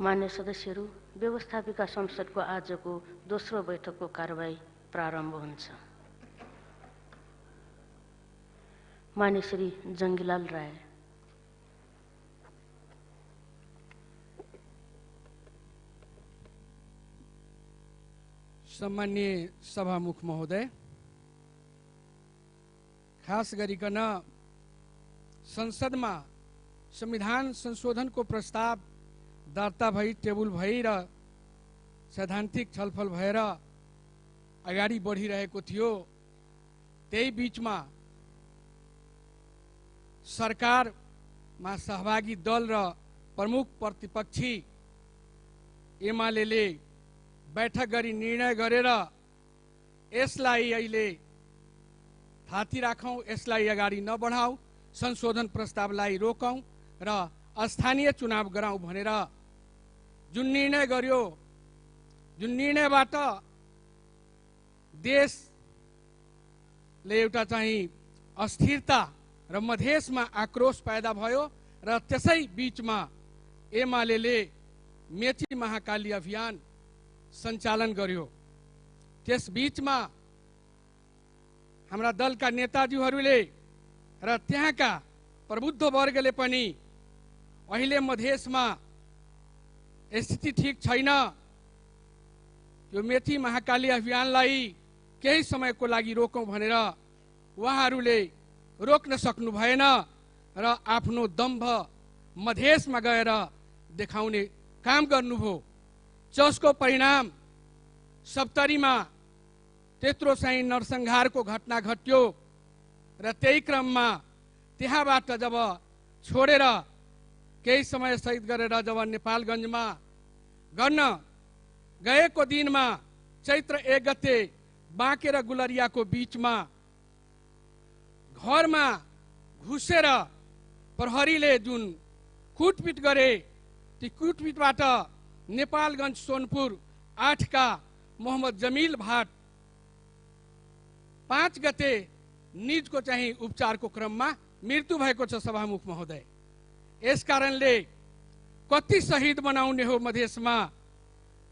मान्य सदस्यहरू, व्यवस्थापिका संसदको आजको दोस्रो बैठकको कारबाही प्रारम्भ हुन्छ। मान्य श्री जङ्गीलाल राय। सम्मान्य सभामुख महोदय, खास गरिकन संसदमा संविधान संशोधनको प्रस्ताव दर्ता भई टेबुल भई र सैद्धान्तिक छलफल भएर अगाडि बढिरहेको थियो। त्यही बीचमा सरकारमा सहभागी दल र प्रमुख प्रतिपक्षी एमाले बैठक गरी निर्णय गरेर यसलाई अहिले थाती राखौं, यसलाई अगाडि नबढाऊ, संशोधन प्रस्तावलाई रोकौं र स्थानीय चुनाव गराउँ भनेर जुन निर्णय गर्यो, जुन निर्णयबाट देशले एउटा चाहिँ अस्थिरता र मधेसमा आक्रोश पैदा भयो र त्यसै बीचमा एमाले मेची महाकाली अभियान सञ्चालन गर्यो। त्यस बीचमा हाम्रा दलका नेताजीहरूले र त्यहाँका प्रबुद्ध वर्गले पनि अहिले मधेसमा स्थिति ठीक छैन, यो मेची महाकाली अभियानलाई केही समयको लागि रोकौं भनेर उहाँहरूले रोक्न सक्नु भएन र आफ्नो दम्भ मधेसमा गएर देखाउने काम गर्नुभयो। जसको परिणाम सप्तरीमा त्यत्रो चाहिँ नरसंहारको घटना घट्यो र त्यही क्रममा त्यहाँबाट जब छोडेर केही समय सहित गरेर जब नेपालगञ्जमा गर्न गएको दिनमा चैत्र 1 गते बाँके र गुलरियाको बीचमा घरमा घुसेर प्रहरीले जुन कुटपिट गरे, ती कुटपिटबाट नेपालगञ्ज सोनपुर 8 का मोहम्मद जमील भाट 5 गते निजको चाहिँ उपचारको क्रममा मृत्यु भएको छ। सभामुख महोदय, यस कारणले कति शहीद बनाउने हो मधेसमा,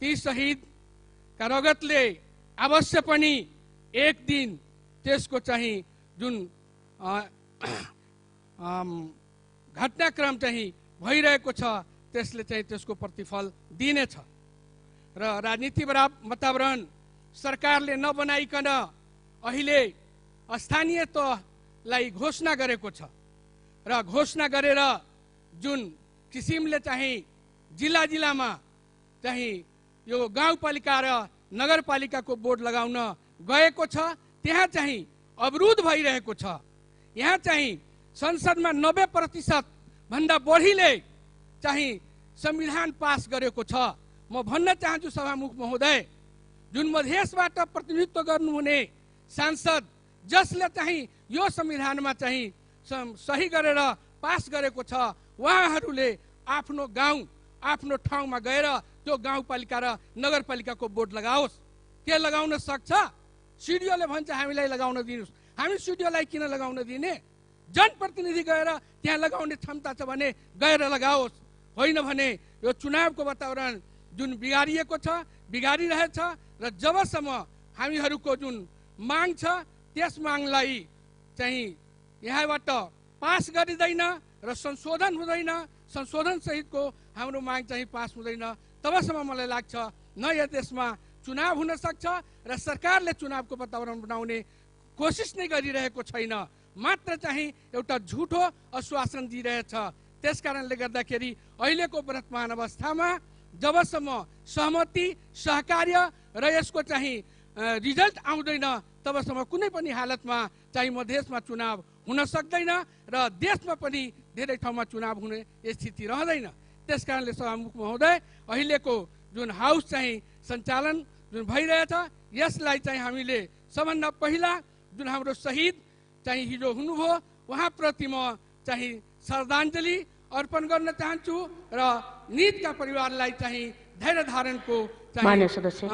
ती शहीदका रगतले अवश्य पनि एक दिन त्यसको चाहिँ जुन घटनाक्रम चाहिँ भइरहेको छ त्यसले चाहिँ त्यसको प्रतिफल दिनेछ र राजनीति वातावरण सरकारले नबनाइकन अहिले स्थानीय तहलाई घोषणा गरेको छ र घोषणा गरेर जुन किसिमले चाहिँ जिल्ला जिल्लामा चाहिँ यो गाउँपालिका र नगरपालिकाको बोर्ड लगाउन गएको छ, त्यहाँ चाहिँ अवरुद्ध भइरहेको छ। यहाँ चाहिँ संसदमा 90% भन्दा बढीले चाहिँ संविधान पास गरेको छ। म भन्न चाहन्छु सभामुख महोदय, जुन मधेसबाट प्रतिनिधित्व गर्नुहुने सांसद जसले चाहिँ यो संविधानमा चाहिँ सही गरेर पास गरेको छ, उहाँहरूले आफ्नो गाउँ आफ्नो ठाउँमा गएर त्यो गाउँपालिका र नगरपालिकाको बोर्ड लगाओस्। के लगाउन सक्छ? सिडिओले भन्छ हामीलाई लगाउन दिनुस्। हामी सिडिओलाई किन लगाउन दिने? जनप्रतिनिधि गएर त्यहाँ लगाउने क्षमता छ भने गएर लगाओस्, होइन भने यो चुनावको वातावरण जुन बिगारिएको छ, बिगारिरहेछ र जबसम्म हामीहरूको जुन माग छ त्यस मागलाई चाहिँ यहाँबाट पास गरिँदैन र संशोधन हुँदैन, संशोधन सहितको हाम्रो माग चाहिँ पास हुँदैन, तबसम्म मलाई लाग्छ न यो देशमा चुनाव हुन सक्छ र सरकारले चुनावको वातावरण बनाउने कोसिस नै गरिरहेको छैन, मात्र चाहिँ एउटा झुठो आश्वासन दिइरहेछ। त्यसकारणले गर्दाखेरि अहिलेको वर्तमान अवस्थामा जबसम्म सहमति सहकार्य र यसको चाहिँ रिजल्ट आउँदैन तबसम्म कुनै पनि हालतमा चाहिँ मधेसमा चुनाव हुन सक्दैन र देशमा पनि धेरै ठाउँमा चुनाव हुने स्थिति रहँदैन। त्यसकारणले सभामुख महोदय, अहिलेको जुन हाउस चाहिँ सञ्चालन जुन भइरहेछ यसलाई चाहिँ हामीले सबभन्दा पहिला जुन हाम्रो शहीद चाहिँ हिजो हुनुभयो उहाँप्रति म चाहिँ श्रद्धाञ्जली अर्पण गर्न चाहन्छु र निजका परिवारलाई चाहिँ धैर्य धारणको मान्य सदस्य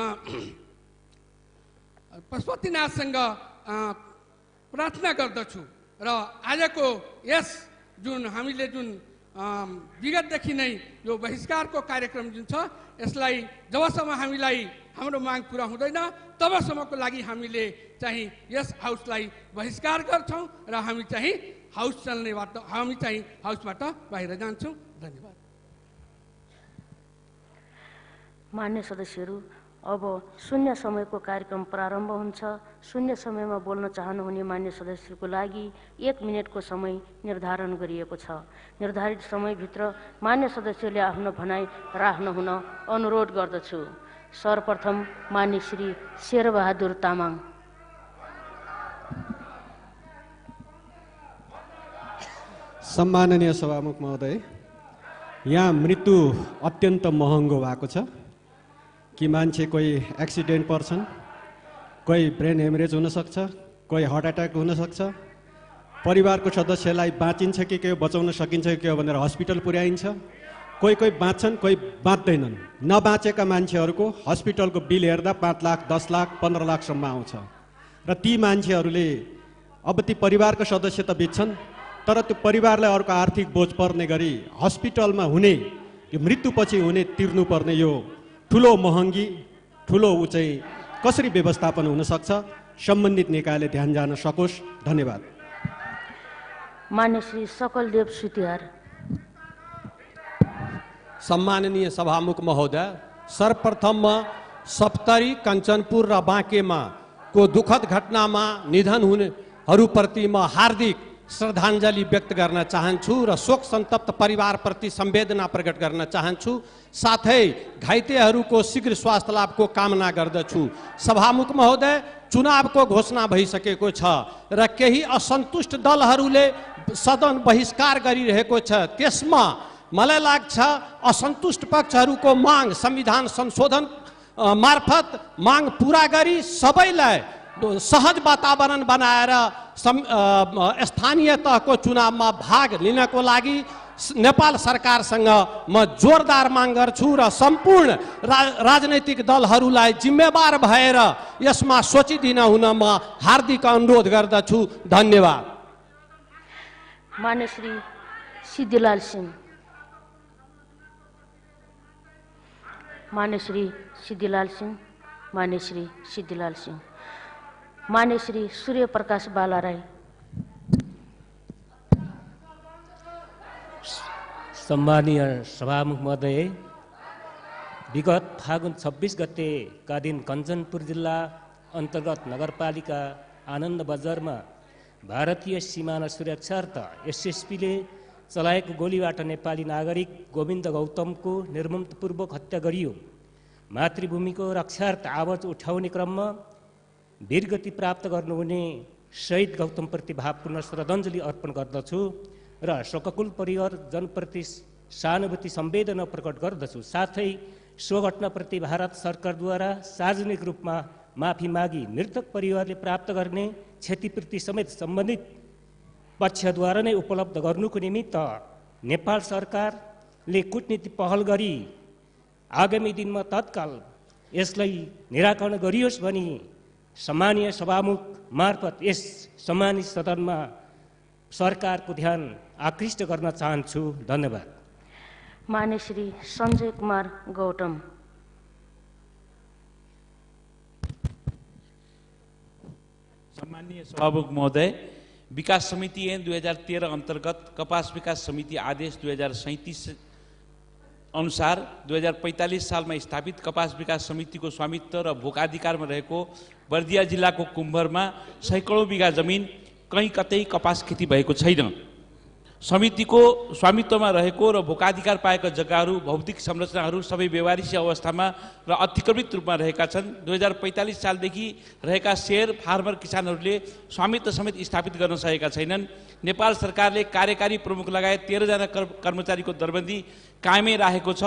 पशुपतिनाथसँग प्रार्थना गर्दछु र आजको यस जुन हामीले जुन विगतदेखि नै यो बहिष्कारको कार्यक्रम जुन छ यसलाई जबसम्म हामीलाई हाम्रो माग पुरा हुँदैन तबसम्मको लागि हामीले चाहिँ यस हाउसलाई बहिष्कार गर्छौँ र हामी चाहिँ हाउस चल्नेबाट हामी चाहिँ हाउसबाट बाहिर जान्छौँ। धन्यवाद। मान्य सदस्यहरू, अब शून्य समयको कार्यक्रम प्रारम्भ हुन्छ। शून्य समयमा बोल्न चाहनुहुने मान्य सदस्यको लागि 1 मिनेटको समय निर्धारण गरिएको छ। निर्धारित समयभित्र मान्य सदस्यले आफ्नो भनाइ राख्न हुन अनुरोध गर्दछु। सर्वप्रथम मान्य श्री शेरबहादुर तामाङ। सम्माननीय सभामुख महोदय, यहाँ मृत्यु अत्यन्त महँगो भएको छ कि मान्छे कोही एक्सिडेन्ट पर्छन्, कोही ब्रेन हेमरेज हुनसक्छ, कोही हार्ट एट्याक हुनसक्छ। परिवारको सदस्यलाई बाँचिन्छ कि के बचाउन सकिन्छ कि के भनेर हस्पिटल पुर्याइन्छ। कोही कोही बाँच्छन्, कोही बाँच्दैनन्। नबाँचेका मान्छेहरूको हस्पिटलको बिल हेर्दा 5 लाख, 10 लाख, 15 लाखसम्म आउँछ र ती मान्छेहरूले अब ती परिवारको सदस्य त बित्छन्, तर त्यो परिवारलाई अर्को आर्थिक बोझ पर्ने गरी हस्पिटलमा हुने यो मृत्युपछि हुने तिर्नुपर्ने यो ठुलो महँगी, ठुलो ऊ चाहिँ कसरी व्यवस्थापन हुनसक्छ, सम्बन्धित निकायले ध्यान जान सकोस्। धन्यवाद। मान्य श्री सकलदेव सुतिहार। सम्माननीय सभामुख महोदय, सर्वप्रथम सप्तरी, कञ्चनपुर र बाँकेमा को दुखद घटनामा निधन हुनेहरूप्रति म हार्दिक श्रद्धाञ्जली व्यक्त गर्न चाहन्छु र शोक सन्तप्त परिवारप्रति संवेदना प्रकट गर्न चाहन्छु। साथै घाइतेहरूको शीघ्र स्वास्थ्य लाभको कामना गर्दछु। सभामुख महोदय, चुनावको घोषणा भइसकेको छ र केही असन्तुष्ट दलहरूले सदन बहिष्कार गरिरहेको छ। त्यसमा मलाई लाग्छ असन्तुष्ट पक्षहरूको माग संविधान संशोधन मार्फत माग पूरा गरी सबैलाई सहज वातावरण बनाएर स्थानीय तहको चुनावमा भाग लिनको लागि नेपाल सरकारसँग म जोरदार माग गर्छु र सम्पूर्ण राजनैतिक दलहरूलाई जिम्मेवार भएर यसमा सोचिदिन हुन म हार्दिक अनुरोध गर्दछु। धन्यवाद। मान्य श्री सिद्धिलाल सिंह। मान्य श्री सिद्धिलाल सिंह। मान्य श्री सिद्धिलाल सिंह। मान्य श्री सूर्य प्रकाश बालाराई। सम्मानीय सभामुख महोदय, विगत फागुन 26 गते का दिन कञ्चनपुर जिल्ला अन्तर्गत नगरपालिका आनन्द बजारमा भारतीय सिमाना सुरक्षार्थ एसएसपीले चलाएको गोलीबाट नेपाली नागरिक गोविन्द गौतमको निर्ममतापूर्वक हत्या गरियो। मातृभूमिको रक्षार्थ आवाज उठाउने क्रममा वीरगति प्राप्त गर्नुहुने शहीद गौतमप्रति भावपूर्ण श्रद्धाञ्जली अर्पण गर्दछु र शोककुल परिवारजनप्रति सहानुभूति संवेदना प्रकट गर्दछु। साथै सो घटनाप्रति भारत सरकारद्वारा सार्वजनिक रूपमा माफी मागी मृतक परिवारले प्राप्त गर्ने क्षतिपूर्ति समेत सम्बन्धित पक्षद्वारा नै उपलब्ध गर्नुको निमित्त नेपाल सरकारले कूटनीति पहल गरी आगामी दिनमा तत्काल यसलाई निराकरण गरियोस् भनी सम्मानीय सभामुख मार्फत यस सम्मानित सदनमा सरकारको ध्यान आकृष्ट गर्न चाहन्छु। धन्यवाद। मान्य श्री सञ्जय कुमार गौतम। सम्मानीय सभामुख महोदय, विकास समिति ऐन 2013 अन्तर्गत कपास विकास समिति आदेश 2037 अनुसार 2045 सालमा स्थापित कपास विकास समितिको स्वामित्व र भोकाधिकारमा रहेको बर्दिया जिल्लाको कुम्भरमा सैकडौँ बिघा जमिन कहीँ कतै कपास खेती भएको छैन। समितिको स्वामित्वमा रहेको र भोकाधिकार पाएका जग्गाहरू भौतिक संरचनाहरू सबै व्यवहारिक अवस्थामा र अतिक्रमित रूपमा रहेका छन्। 2045 सालदेखि रहेका शेयर फार्मर किसानहरूले स्वामित्व समेत स्थापित गर्न सकेका छैनन्। नेपाल सरकारले कार्यकारी प्रमुख लगायत 13 जना कर्मचारीको दरबन्दी कायमै राखेको छ।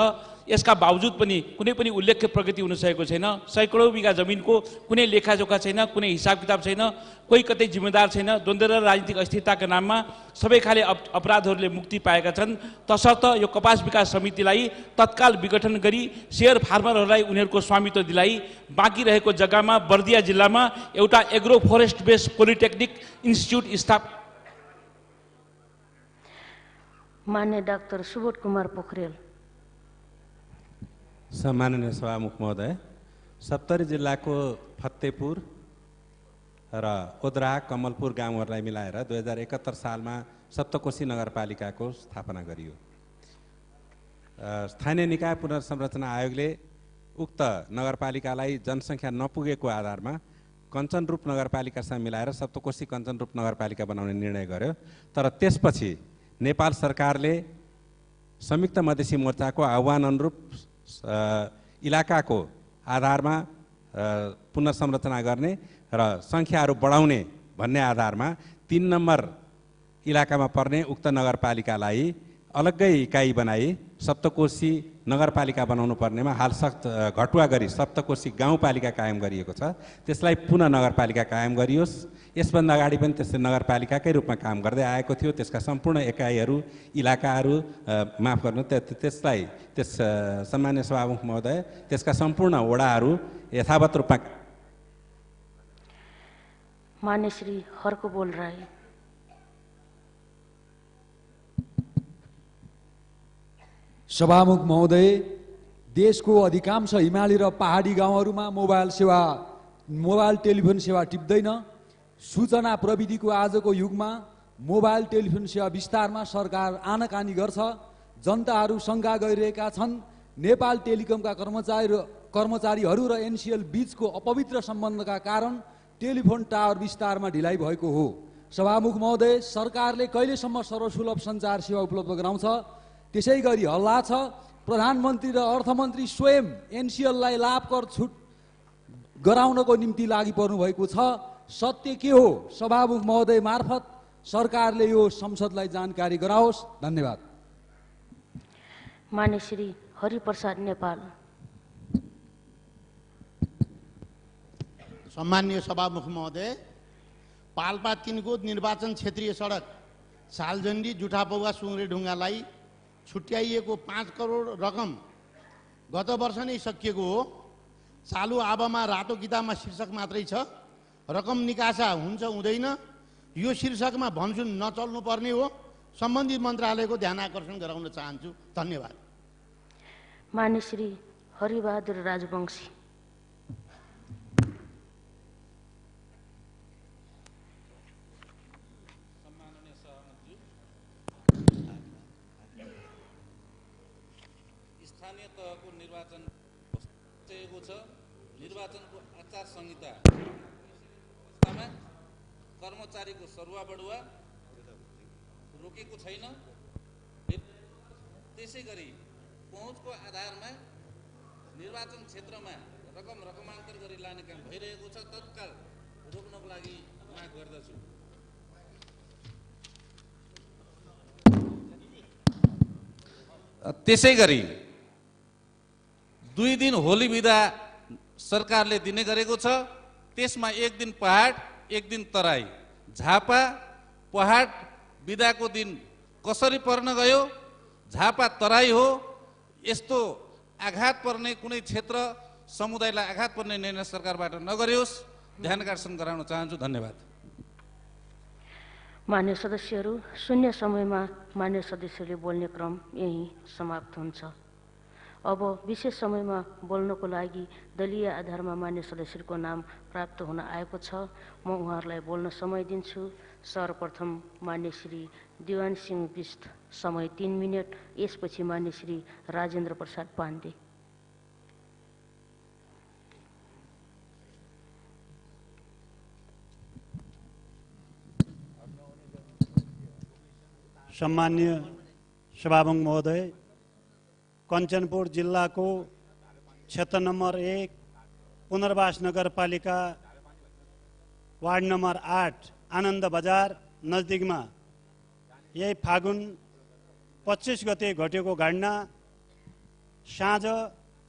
यसका बावजुद पनि कुनै पनि उल्लेख्य प्रगति हुन सकेको छैन। सैकडौँ बिघा जमिनको कुनै लेखाजोखा छैन, कुनै हिसाब किताब छैन, कोही कतै जिम्मेदार छैन। द्वन्द्व र राजनीतिक अस्थिरताका नाममा सबै खाले अपराधहरूले मुक्ति पाएका छन्। तसर्थ यो कपास विकास समितिलाई तत्काल विघटन गरी शेयर फार्मरहरूलाई उनीहरूको स्वामित्व दिलाई। बाँकी रहेको जग्गामा बर्दिया जिल्लामा एउटा agro forest based polytechnic institute मान्य डाक्टर सुबोध कुमार पोखरेल। सम्माननीय सभामुख महोदय, सप्तरी जिल्लाको फतेपुर र ओद्रा कमलपुर गाउँहरूलाई मिलाएर 2071 सालमा सप्तकोशी नगरपालिकाको स्थापना गरियो। स्थानीय निकाय पुनर्संरचना आयोगले उक्त नगरपालिकालाई जनसङ्ख्या नपुगेको आधारमा कञ्चनरूप नगरपालिकासँग मिलाएर सप्तकोशी कञ्चनरूप नगरपालिका बनाउने निर्णय गर्यो। तर त्यसपछि नेपाल सरकारले संयुक्त मधेसी मोर्चाको आह्वान अनुरूप इलाकाको आधारमा पुनर्संरचना गर्ने र सङ्ख्याहरू बढाउने भन्ने आधारमा 3 नम्बर इलाकामा पर्ने उक्त नगरपालिकालाई अलग्गै इकाइ बनाई सप्तकोशी नगरपालिका बनाउनु पर्नेमा हाल सख्त घटुवा गरी सप्तकोशी गाउँपालिका कायम गरिएको छ। त्यसलाई पुनः नगरपालिका कायम गरियोस्। यसभन्दा अगाडि पनि त्यसले नगरपालिकाकै रूपमा काम गर्दै आएको थियो। त्यसका सम्पूर्ण एकाइहरू, इलाकाहरू माफ गर्नु, त्यसलाई सम्मान्य सभामुख महोदय, त्यसका सम्पूर्ण वडाहरू यथावत रूपमा। मान्य श्री हर्क बोल राई। सभामुख महोदय, देशको अधिकांश हिमाली र पहाडी गाउँहरूमा मोबाइल टेलिफोन सेवा टिप्दैन। सूचना प्रविधिको आजको युगमा मोबाइल टेलिफोन सेवा विस्तारमा सरकार आनाकानी गर्छ। जनताहरू शङ्का गरिरहेका छन् नेपाल टेलिकमका कर्मचारीहरू र एनसिएल बीचको अपवित्र सम्बन्धका कारण टेलिफोन टावर विस्तारमा ढिलाइ भएको हो। सभामुख महोदय, सरकारले कहिलेसम्म सर्वसुलभ सञ्चार सेवा उपलब्ध गराउँछ? त्यसै गरी हल्ला छ प्रधानमन्त्री र अर्थमन्त्री स्वयं एनसिएललाई लाभ कर छुट गराउनको निम्ति लागि पर्नु भएको छ। सत्य के हो? सभामुख महोदय मार्फत सरकारले यो संसदलाई जानकारी गराओस्। धन्यवाद। मान्य श्री हरिप्रसाद नेपाल। सम्मान्य सभामुख महोदय, पाल्पा 3 को निर्वाचन क्षेत्रीय सडक सालजण्डी जुठापौवा सुङ्ग्रे ढुङ्गालाई छुट्याइएको 5 करोड रकम गत वर्ष नै सकिएको हो। चालु आवामा रातो किताबमा शीर्षक मात्रै छ, रकम निकासा हुन्छ हुँदैन यो शीर्षकमा भन्सुन नचल्नु पर्ने हो। सम्बन्धित मन्त्रालयको ध्यान आकर्षण गराउन चाहन्छु। धन्यवाद। मान्य श्री हरिबहादुर राजवंशी। स्थानीय तहको निर्वाचन बसेको छ। निर्वाचनको आचार संहिता कर्मचारीको सरुवा बढुवा रोकेको छैन। त्यसै गरी पहुँचको आधारमा निर्वाचन क्षेत्रमा रकमान्तर गरी लाने काम भइरहेको छ। तत्काल रोक्नको लागि माग गर्दछु। त्यसै गरी 2 दिन होली बिदा सरकारले दिने गरेको छ। त्यसमा 1 दिन पहाड, 1 दिन तराई। झापा पहाड बिदाको दिन कसरी पर्न गयो? झापा तराई हो। यस्तो आघात पर्ने कुनै क्षेत्र समुदायलाई आघात पर्ने निर्णय सरकारबाट नगरियोस्। ध्यान आकर्षण गराउन चाहन्छु। धन्यवाद। मान्य सदस्यहरू, शून्य समयमा मान्य सदस्यले बोल्ने क्रम यही समाप्त हुन्छ। अब विशेष समयमा बोल्नको लागि दलीय आधारमा मान्य सदस्यको नाम प्राप्त हुन आएको छ। म उहाँहरूलाई बोल्न समय दिन्छु। सर्वप्रथम मान्य श्री दिवान सिंह बिष्ट, समय 3 मिनट। यसपछि मान्य श्री राजेन्द्र प्रसाद पाण्डे। सम्मान्य सभामुख महोदय, कञ्चनपुर जिल्लाको क्षेत्र नम्बर 1 पुनर्वास नगरपालिका वार्ड नम्बर 8 आनन्द बजार नजिकमा यही फागुन 25 गते घटेको घटना साँझ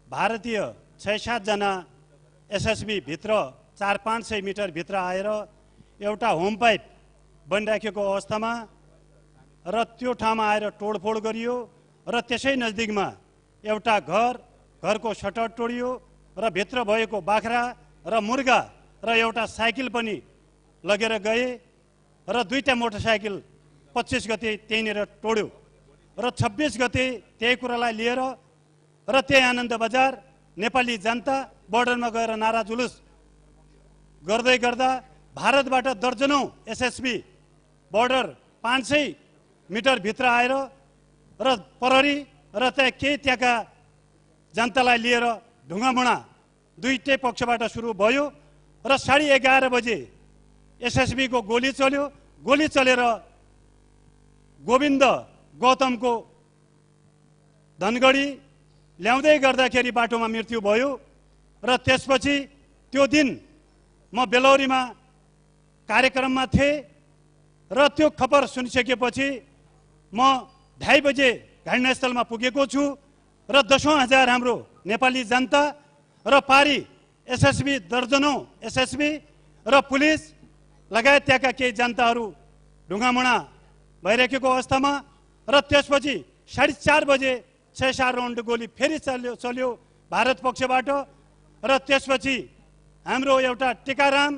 भारतीय 6-7 जना एसएसबी भित्र 400-500 मिटर भित्र आएर एउटा होम पाइप बनिराखेको अवस्थामा र त्यो ठाउँमा आएर तोडफोड गरियो र त्यसै नजिकमा एउटा घरको सटर तोडियो र भित्र भएको बाख्रा र मुर्गा र एउटा साइकल पनि लगेर गए र 2टा मोटरसाइकल 25 गते त्यहीँनिर तोड्यो। र 26 गते त्यही कुरालाई लिएर र त्यही आनन्द बजार नेपाली जनता बोर्डरमा गएर नारा जुलुस गर्दै गर्दा भारतबाट दर्जनौं एसएसबी बोर्डर 500 मिटर भित्र आएर र प्रहरी र त्यहाँका जनतालाई लिएर ढुङ्गामुढा दुईटै पक्षबाट सुरु भयो र 11:30 बजे एसएसबी को गोली चल्यो। गोली चलेर गोविन्द गौतमको धनगढी ल्याउँदै गर्दाखेरि बाटोमा मृत्यु भयो र त्यसपछि त्यो दिन म बेलौरीमा कार्यक्रममा थिएँ र त्यो खबर सुनिसकेपछि म 2:30 बजे घटनास्थलमा पुगेको छु र 10,000 हाम्रो नेपाली जनता र पारी एसएसबी दर्जनौं एसएसबी र पुलिस लगायत त्यहाँका केही जनताहरू ढुङ्गामुढा भइरहेको अवस्थामा र त्यसपछि 4:30 बजे 6-7 राउन्ड गोली फेरि चल्यो भारत पक्षबाट र त्यसपछि हाम्रो एउटा टिकाराम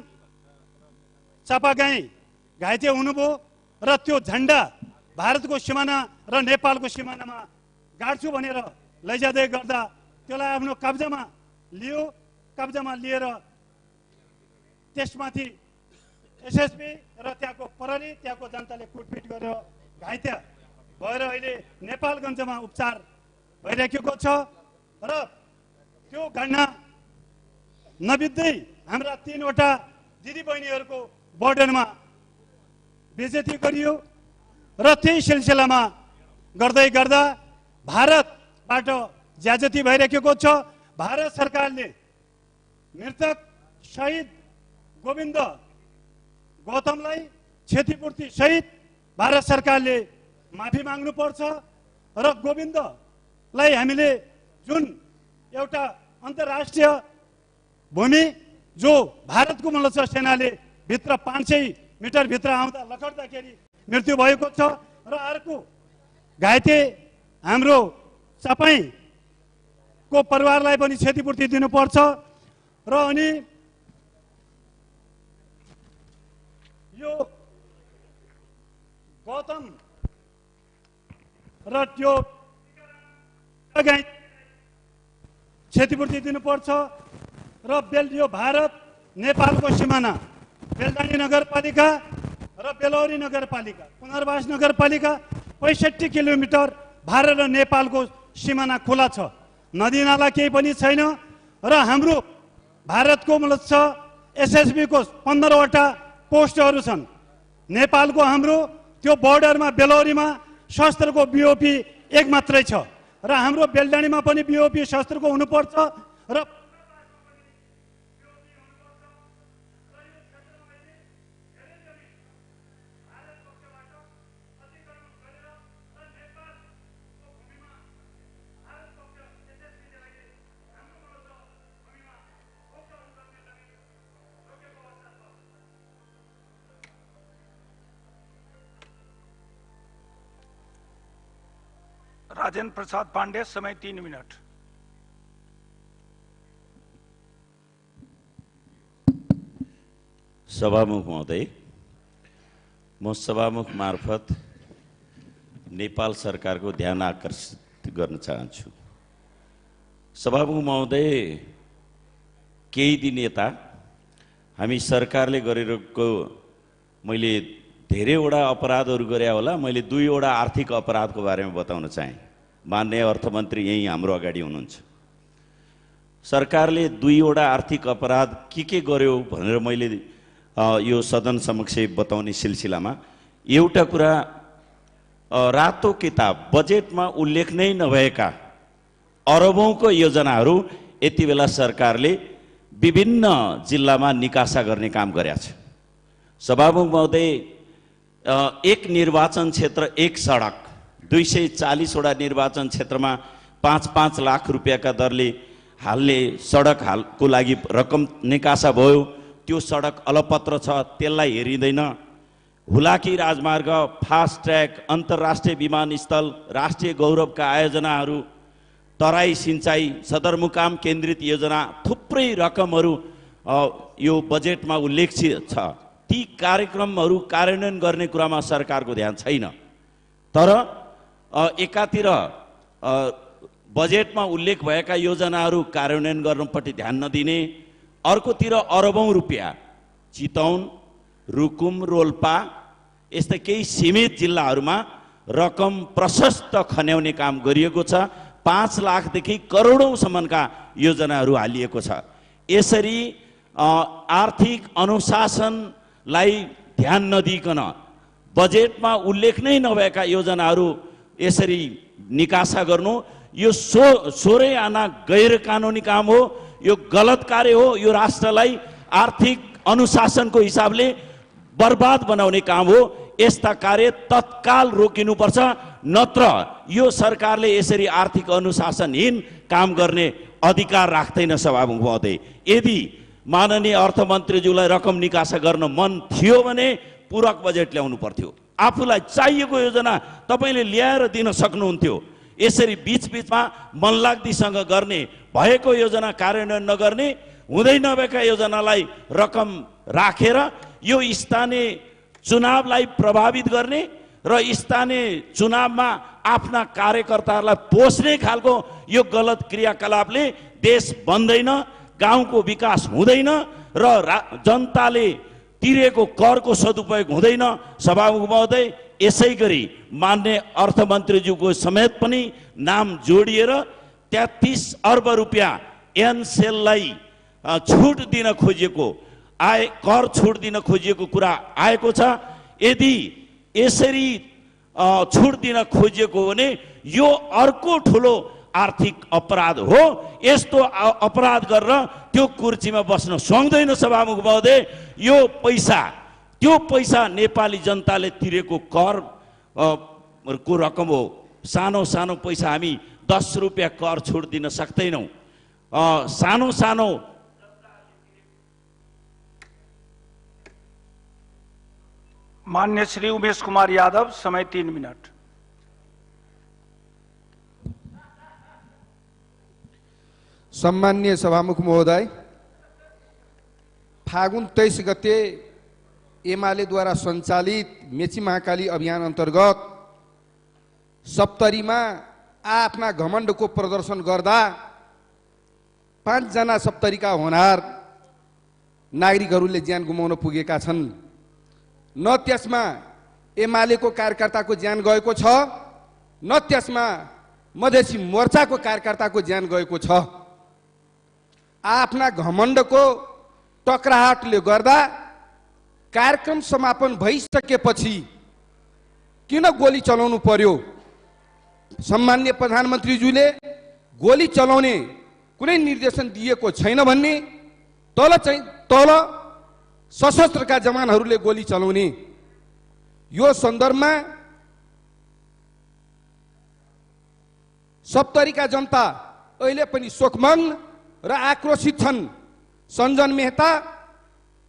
चापागाई घाइते हुनुभयो र त्यो झण्डा भारतको सिमाना र नेपालको सिमानामा गाड्छु भनेर लैजाँदै गर्दा त्यसलाई आफ्नो कब्जामा लिएर त्यसमाथि एसएसबी र त्यहाँको प्रहरी त्यहाँको जनताले कुटपिट गरेर घाइते भएर अहिले नेपालगञ्जमा उपचार भइरहेको छ र त्यो घटना नबित्दै हाम्रा 3वटा दिदीबहिनीहरूको बोर्डरमा बेइज्जती गरियो र त्यही सिलसिलामा गर्दै गर्दा भारतबाट ज्याजती भइरहेको छ। भारत सरकारले मृतक शहीद गोविन्द गौतमलाई क्षतिपूर्ति सहित भारत सरकारले माफी माग्नुपर्छ र गोविन्दलाई हामीले जुन एउटा अन्तर्राष्ट्रिय भूमि जो भारतको मल्ल सेनाले भित्र 500 मिटर भित्र आउँदा लखड्दाखेरि मृत्यु भएको छ र अर्को घाइते हाम्रो चपाईको परिवारलाई पनि क्षतिपूर्ति दिनुपर्छ र अनि यो गौतम र त्यो क्षतिपूर्ति दिनुपर्छ र यो भारत नेपालको सिमाना बेलडाँडी नगरपालिका र बेलौरी नगरपालिका पुनर्वास नगरपालिका 65 किलोमिटर भारत र नेपालको सिमाना खुला छ। नदी नाला केही पनि छैन र हाम्रो भारतको मतलब छ एसएसबी को 15वटा पोस्टहरू छन्। नेपालको हाम्रो त्यो बोर्डरमा बेलौरीमा शस्त्रको बीओपी एक मात्रै छ र हाम्रो बेलडाँडीमा पनि बीओपी शस्त्रको हुनुपर्छ र राजेन्द्र प्रसाद पांडे, समय 3 मिनट। सभामुख महोदय, म सभामुख मार्फत नेपाल सरकारको ध्यान आकर्षित गर्न चाहन्छु। सभामुख महोदय, केही दिन यता हामी सरकारले गरेको मैले धेरैवटा अपराधहरू गरे होला, मैले 2वटा आर्थिक अपराधको बारेमा बताउन चाहे। माननीय अर्थमन्त्री यही हाम्रो अगाडि हुनुहुन्छ। सरकारले 2वटा आर्थिक अपराध के गर्यो भनेर मैले यो सदन समक्ष बताउने सिलसिलामा एउटा कुरा, रातो किताब बजेटमा उल्लेख नै नभएका अरबौंको योजनाहरू यति बेला सरकारले विभिन्न जिल्लामा निकासा गर्ने काम गरेको छ। सभामुख महोदय, एक निर्वाचन क्षेत्र एक सडक, 240वटा निर्वाचन क्षेत्रमा 5-5 लाख रुपियाँका दरले हालले सडकको लागि रकम निकासा भयो। त्यो सडक अलपत्र छ, त्यसलाई हेरिँदैन। हुलाकी राजमार्ग, फास्ट ट्र्याक, अन्तर्राष्ट्रिय विमानस्थल, राष्ट्रिय गौरवका आयोजनाहरू, तराई सिंचाई, सदरमुकाम केन्द्रित योजना, थुप्रै रकमहरू यो बजेटमा उल्लेखित छ। ती कार्यक्रमहरू कार्यान्वयन गर्ने कुरामा सरकारको ध्यान छैन। तर एकातिर बजेटमा उल्लेख भएका योजनाहरू कार्यान्वयन गर्नुपट्टि ध्यान नदिने, अर्कोतिर अरबौं रुपियाँ चितवन, रुकुम, रोल्पा यस्ता केही सीमित जिल्लाहरूमा रकम प्रशस्त खन्याउने काम गरिएको छ। 5 लाखदेखि करोडौँसम्मका योजनाहरू हालिएको छ। यसरी आर्थिक अनुशासनलाई ध्यान नदिइकन बजेटमा उल्लेख नै नभएका योजनाहरू यसरी निकासा गर्नु यो 16 आना गैर कानुनी काम हो। यो गलत कार्य हो। यो राष्ट्रलाई आर्थिक अनुशासनको हिसाबले बर्बाद बनाउने काम हो। यस्ता कार्य तत्काल रोकिनुपर्छ, नत्र यो सरकारले यसरी आर्थिक अनुशासनहीन काम गर्ने अधिकार राख्दैन। सभामुख महोदय, यदि माननीय अर्थमन्त्रीज्यूलाई रकम निकासा गर्न मन थियो भने पूरक बजेट ल्याउनु पर्थ्यो। आफूलाई चाहिएको योजना तपाईले ल्याएर दिन सक्नुहुन्थ्यो। यसरी बीचबीचमा मनलाग्दीसँग गर्ने, भएको योजना कार्यान्वयन नगर्ने, हुँदै नभएका योजनालाई रकम राखेर यो स्थानीय चुनावलाई प्रभावित गर्ने र स्थानीय चुनावमा आफ्ना कार्यकर्ताहरूलाई पोस्ने खालको यो गलत क्रियाकलापले देश बन्दैन, गाउँको विकास हुँदैन र जनताले तिरेको करको सदुपयोग हुँदैन। सभामुख महोदय, यसै गरी मान्य अर्थमन्त्रीज्यूको समेत पनि नाम जोडिएर 33 अर्ब रुपियाँ एनसेललाई छुट दिन खोजिएको, कर छुट दिन खोजिएको कुरा आएको छ। यदि यसरी छुट दिन खोजिएको हो भने यो अर्को ठुलो आर्थिक अपराध हो। यस्तो अपराध गरेर त्यो कुर्सीमा बस्न सक्दैन। सभामुख महोदय, यो पैसा, त्यो पैसा नेपाली जनताले तिरेको कर को रकम हो। सानो सानो पैसा हामी 10 रुपियाँ कर छुट दिन सक्दैनौँ। सानो सानो मान्य श्री उमेश कुमार यादव, समय 3 मिनट। सम्मान्य सभामुख महोदय, फागुन 23 गते एमालेद्वारा सञ्चालित मेची महाकाली अभियान अन्तर्गत सप्तरीमा आफ्ना घमण्डको प्रदर्शन गर्दा 5 जना सप्तरीका होनार नागरिकहरूले ज्यान गुमाउन पुगेका छन्। न त्यसमा एमालेको कार्यकर्ताको ज्यान गएको छ, न त्यसमा मधेसी मोर्चाको कार्यकर्ताको ज्यान गएको छ। आफ्ना घमण्डको टक्राहटले गर्दा कार्यक्रम समापन भइसकेपछि किन गोली चलाउनु पर्यो? सम्माननीय प्रधानमन्त्रीज्यूले गोली चलाउने कुनै निर्देशन दिएको छैन भन्ने, तल सशस्त्रका जवानहरूले गोली चलाउने, यो सन्दर्भमा सप्तरीका जनता अहिले पनि शोकमग्न र आक्रोशित छन्। सञ्जन मेहता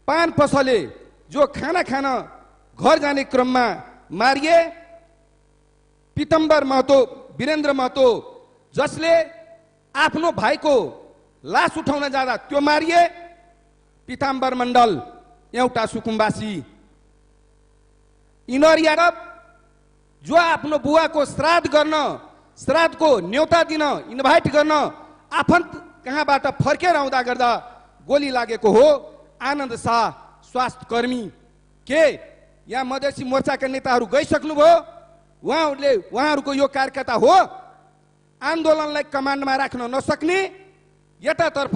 पान पसले जो खाना खान घर जाने क्रममा मारिए, पितम्बर महतो, वीरेन्द्र महतो जसले आफ्नो भाइको लास उठाउन जाँदा त्यो मारिए, पिताम्बर मण्डल एउटा सुकुम्बासी, इनर यादव जो आफ्नो बुवाको श्राद्ध गर्न, श्राद्धको न्यौता दिन इन्भाइट गर्न आफन्त कहाँबाट फर्केर आउँदा गर्दा गोली लागेको हो। आनन्द शाह स्वास्थ्य कर्मी के यहाँ मधेसी मोर्चाका नेताहरू गइसक्नुभयो। उहाँहरूको यो कार्यकर्ता हो। आन्दोलनलाई कमान्डमा राख्न नसक्ने, यतातर्फ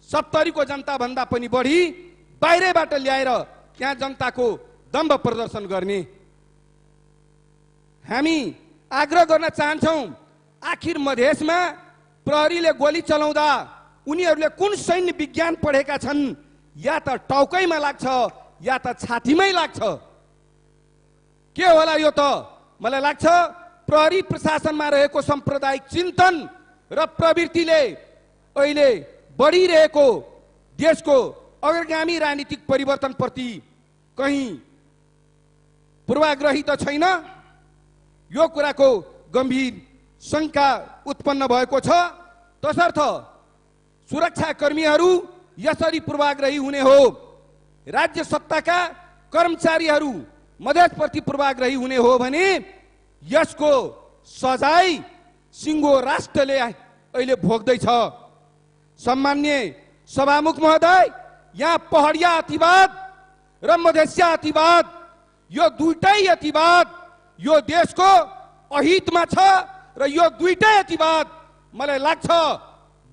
सप्तरीको जनता भन्दा पनि बढी बाहिरबाट ल्याएर त्यहाँ जनताको दम्भ प्रदर्शन गर्ने। हामी आग्रह गर्न चाहन्छौँ, आखिर मधेसमा प्रहरीले गोली चलाउँदा उनीहरूले कुन सैन्य विज्ञान पढेका छन्? या त टाउकैमा लाग्छ या त छातीमै लाग्छ। के होला यो त? मलाई लाग्छ प्रहरी प्रशासनमा रहेको सांप्रदायिक चिन्तन र प्रवृत्तिले अहिले बढिरहेको देशको अग्रगामी राजनीतिक परिवर्तनप्रति कहीँ पूर्वाग्रही त छैन? यो कुराको गम्भीर शङ्का उत्पन्न भएको छ। तसर्थ सुरक्षाकर्मीहरू यसरी पूर्वाग्रही हुने हो, राज्य सत्ताका कर्मचारीहरू मधेसप्रति पूर्वाग्रही हुने हो भने यसको सजाय सिङ्गो राष्ट्रले अहिले भोग्दैछ। सम्मान्य सभामुख महोदय, यहाँ पहाडिया अतिवाद र मधेसिया अतिवाद, यो दुईटै अतिवाद यो देशको अहितमा छ र यो दुईटै अतिवाद मलाई लाग्छ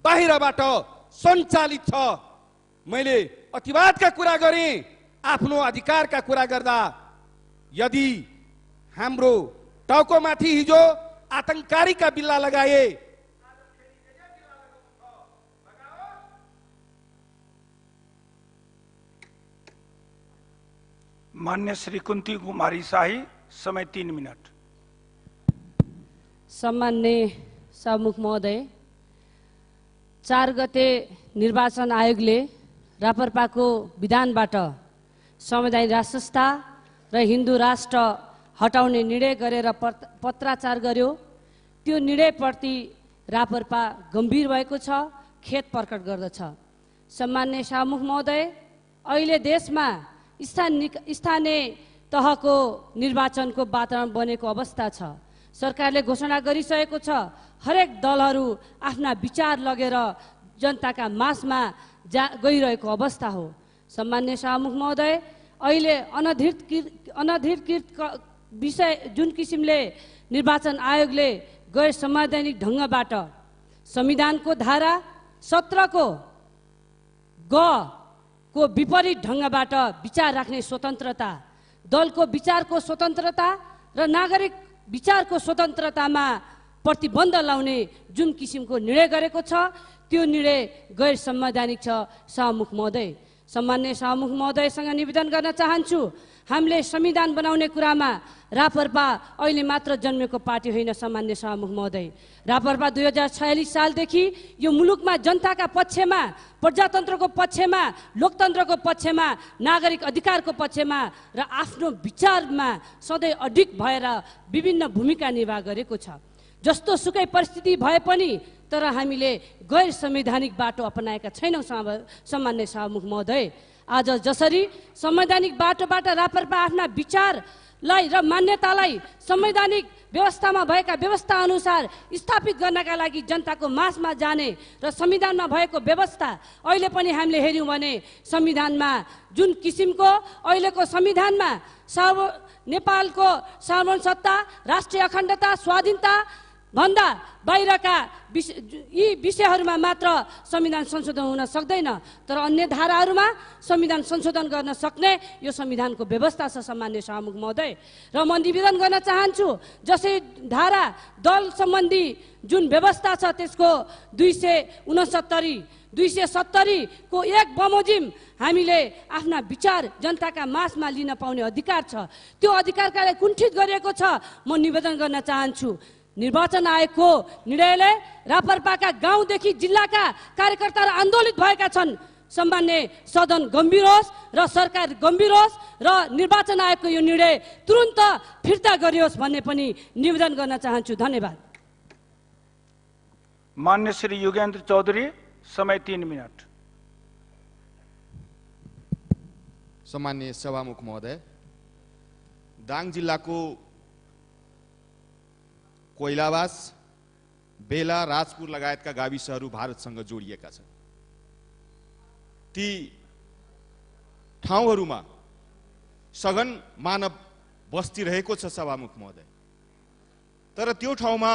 बाहिरबाट सञ्चालित छ। मैले अतिवादका कुरा गरेँ, आफ्नो अधिकारका कुरा गर्दा यदि हाम्रो टाउकोमाथि हिजो आतंककारीका बिल्ला लगाए, मान्य श्री कुन्ती कुमारी शाही, समय 3 मिनट। सम्मान्य सभामुख महोदय, 4 गते निर्वाचन आयोगले रापरपाको विधानबाट संवैधानिक राष्ट्र संस्था र हिन्दू राष्ट्र हटाउने निर्णय गरेर पत्राचार गर्यो। त्यो निर्णयप्रति रापरपा गम्भीर भएको छ, खेद प्रकट गर्दछ। सम्मान्य सभामुख महोदय, अहिले देशमा स्थानीय तहको निर्वाचनको वातावरण बनेको अवस्था छ। सरकारले घोषणा गरिसकेको छ हरेक दलहरू आफ्ना विचार लगेर जनताका माझमा गइरहेको अवस्था हो। सम्मान्य सभामुख महोदय, अहिले अनधिकृत विषय जुन किसिमले निर्वाचन आयोगले गैर संवैधानिक ढङ्गबाट संविधानको धारा 17 को विपरीत ढङ्गबाट विचार राख्ने स्वतन्त्रता, दलको विचारको स्वतन्त्रता र नागरिक विचारको स्वतन्त्रतामा प्रतिबन्ध लाउने जुन किसिमको निर्णय गरेको छ, त्यो निर्णय गैर संवैधानिक छ। सभामुख महोदय, सम्मान्य सभामुख महोदयसँग निवेदन गर्न चाहन्छु, हामीले संविधान बनाउने कुरामा रापरपा अहिले मात्र जन्मेको पार्टी होइन। सम्मान्य सभामुख महोदय, रापरपा 2046 सालदेखि यो मुलुकमा जनताका पक्षमा, प्रजातन्त्रको पक्षमा, लोकतन्त्रको पक्षमा, नागरिक अधिकारको पक्षमा र आफ्नो विचारमा सधैँ अडिग भएर विभिन्न भूमिका निर्वाह गरेको छ। जस्तो सुकै परिस्थिति भए पनि तर हामीले गैर संवैधानिक बाटो अपनाएका छैनौँ। सम्मान्य सभामुख महोदय, आज जसरी संवैधानिक बाटोबाट रापरपा आफ्ना विचारलाई र मान्यतालाई संवैधानिक व्यवस्थामा भएका व्यवस्था अनुसार स्थापित गर्नका लागि जनताको माझमा जाने र संविधानमा भएको व्यवस्था अहिले पनि हामीले हेऱ्यौँ भने संविधानमा जुन किसिमको अहिलेको संविधानमा नेपालको सार्वभौम सत्ता, राष्ट्रिय अखण्डता, स्वाधीनता भन्दा बाहिरका यी विषयहरूमा मात्र संविधान संशोधन हुन सक्दैन, तर अन्य धाराहरूमा संविधान संशोधन गर्न सक्ने यो संविधानको व्यवस्था छ। सम्मान्य सभामुख महोदय, र म निवेदन गर्न चाहन्छु, जसै धारा दल सम्बन्धी जुन व्यवस्था छ त्यसको 270 को एक बमोजिम हामीले आफ्ना विचार जनताका माझमा लिन पाउने अधिकार छ। त्यो अधिकारका लागि कुण्ठित गरिएको छ। म निवेदन गर्न चाहन्छु, निर्वाचन आयोगको निर्णयले रापरपाका गाउँदेखि जिल्लाका कार्यकर्ताहरू आन्दोलित भएका छन्। सम्मान्य सदन गम्भीर होस् र सरकार गम्भीर होस् र निर्वाचन आयोगको यो निर्णय तुरुन्त फिर्ता गरियोस् भन्ने पनि निवेदन गर्न चाहन्छु। धन्यवाद। मान्य श्री युगेन्द्र चौधरी, समय 3 मिनट। सम्मान्य सभामुख महोदय, दाङ जिल्लाको कोइलावास, बेला, राजपुर लगायतका गाविसहरू भारतसँग जोडिएका छन्। ती ठाउँहरूमा सघन मानव बस्ती रहेको छ सभामुख महोदय, तर त्यो ठाउँमा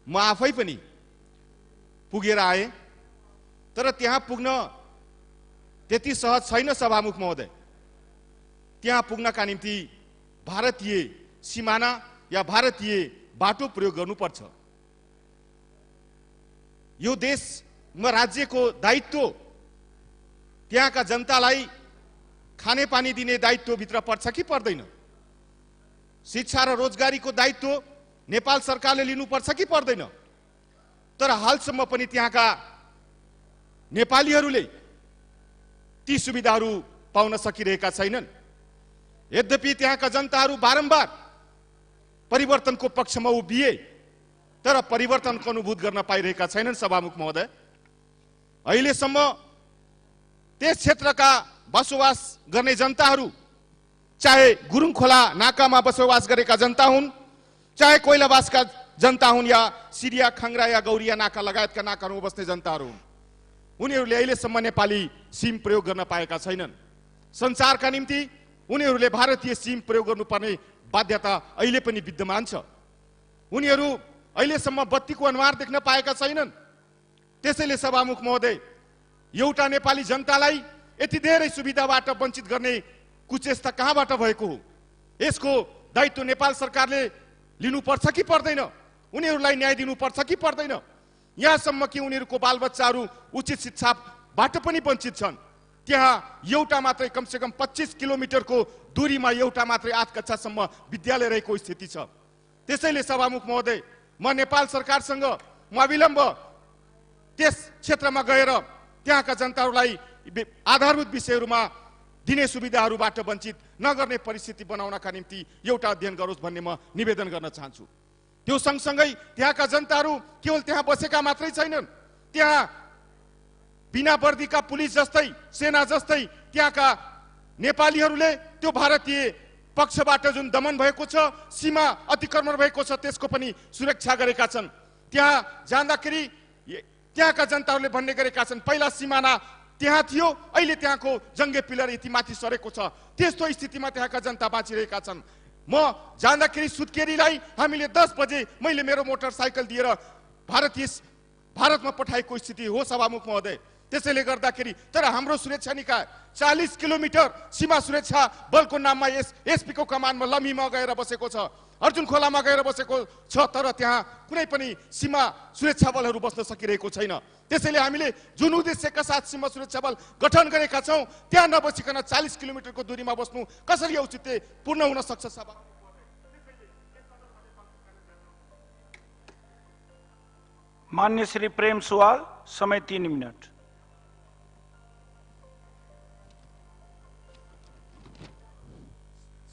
म आफै पनि पुगेर आए, तर त्यहाँ पुग्न त्यति सहज छैन सभामुख महोदय। त्यहाँ पुग्नका निम्ति भारतीय सीमाना या भारतीय बाटो प्रयोग गर्नुपर्छ। यो देशमा राज्यको दायित्व त्यहाँका जनतालाई खानेपानी दिने दायित्वभित्र पर्छ कि पर्दैन? शिक्षा र रोजगारीको दायित्व नेपाल सरकारले लिनुपर्छ कि पर्दैन? तर हालसम्म पनि त्यहाँका नेपालीहरूले ती सुविधाहरू पाउन सकिरहेका छैनन्। यद्यपि त्यहाँका जनताहरू बारम्बार परिवर्तनको पक्षमा उभिए तर परिवर्तनको अनुभूत गर्न पाइरहेका छैनन् सभामुख महोदय। अहिलेसम्म त्यस क्षेत्रका बसोबास गर्ने जनताहरू, चाहे गुरुङ खोला नाकामा बसोबास गरेका जनता हुन् चाहे कोइलाबासका जनता हुन् या सिरिया, खङ्ग्रा या गौरिया नाका लगायतका नाकाहरूमा बस्ने जनताहरू हुन्, उनीहरूले अहिलेसम्म नेपाली सिम प्रयोग गर्न पाएका छैनन्। सञ्चारका निम्ति उनीहरूले भारतीय सिम प्रयोग गर्नुपर्ने बाध्यता अहिले पनि विद्यमान छ। उनीहरू अहिलेसम्म बत्तीको अनुहार देख्न पाएका छैनन्। त्यसैले सभामुख महोदय, एउटा नेपाली जनतालाई यति धेरै सुविधाबाट वञ्चित गर्ने कुचेष्टा कहाँबाट भएको हो? यसको दायित्व नेपाल सरकारले लिनुपर्छ कि पर्दैन? उनीहरूलाई न्याय दिनुपर्छ कि पर्दैन? यहाँसम्म कि उनीहरूको बालबच्चाहरू उचित शिक्षाबाट पनि वञ्चित छन्। त्यहाँ एउटा मात्रै कमसेकम 25 किलोमिटरको दूरीमा एउटा मात्रै 8 कक्षासम्म विद्यालय रहेको स्थिति छ। त्यसैले सभामुख महोदय, म नेपाल सरकारसँग म अविलम्ब त्यस क्षेत्रमा गएर त्यहाँका जनताहरूलाई आधारभूत विषयहरूमा दिने सुविधाहरूबाट वञ्चित नगर्ने परिस्थिति बनाउनका निम्ति एउटा अध्ययन गरोस् भन्ने म निवेदन गर्न चाहन्छु। त्यो सँगसँगै त्यहाँका जनताहरू केवल त्यहाँ बसेका मात्रै छैनन्, त्यहाँ बिना वर्दीका पुलिस जस्तै, सेना जस्तै त्यहाँका नेपालीहरूले त्यो भारतीय पक्षबाट जुन दमन भएको छ, सीमा अतिक्रमण भएको छ, त्यसको पनि सुरक्षा गरेका छन्। त्यहाँ जाँदाखेरि त्यहाँका जनताहरूले भन्ने गरेका छन्, पहिला सिमाना त्यहाँ थियो, अहिले त्यहाँको जङ्गे पिलर यति माथि सरेको छ। त्यस्तो स्थितिमा त्यहाँका जनता बाँचिरहेका छन्। म जाँदाखेरि सुत्केरीलाई हामीले 10 बजे मैले मेरो मोटरसाइकल दिएर भारतमा पठाएको स्थिति हो सभामुख महोदय। त्यसैले गर्दाखेरि तर हाम्रो सुरक्षा निकाय 40 किलोमिटर सीमा सुरक्षा बलको नाममा एसपीको कमानमा लमीमा गएर बसेको छ, अर्जुन खोलामा गएर बसेको छ, तर त्यहाँ कुनै पनि सीमा सुरक्षा बलहरू बस्न सकिरहेको छैन। त्यसैले हामीले जुन उद्देश्यका साथ सीमा सुरक्षा बल गठन गरेका छौँ, त्यहाँ नबसिकन 40 किलोमिटरको दूरीमा बस्नु कसरी औचित्य पूर्ण हुन सक्छ? सभा मान्य श्री प्रेम सुवाल, समय 3 मिनट।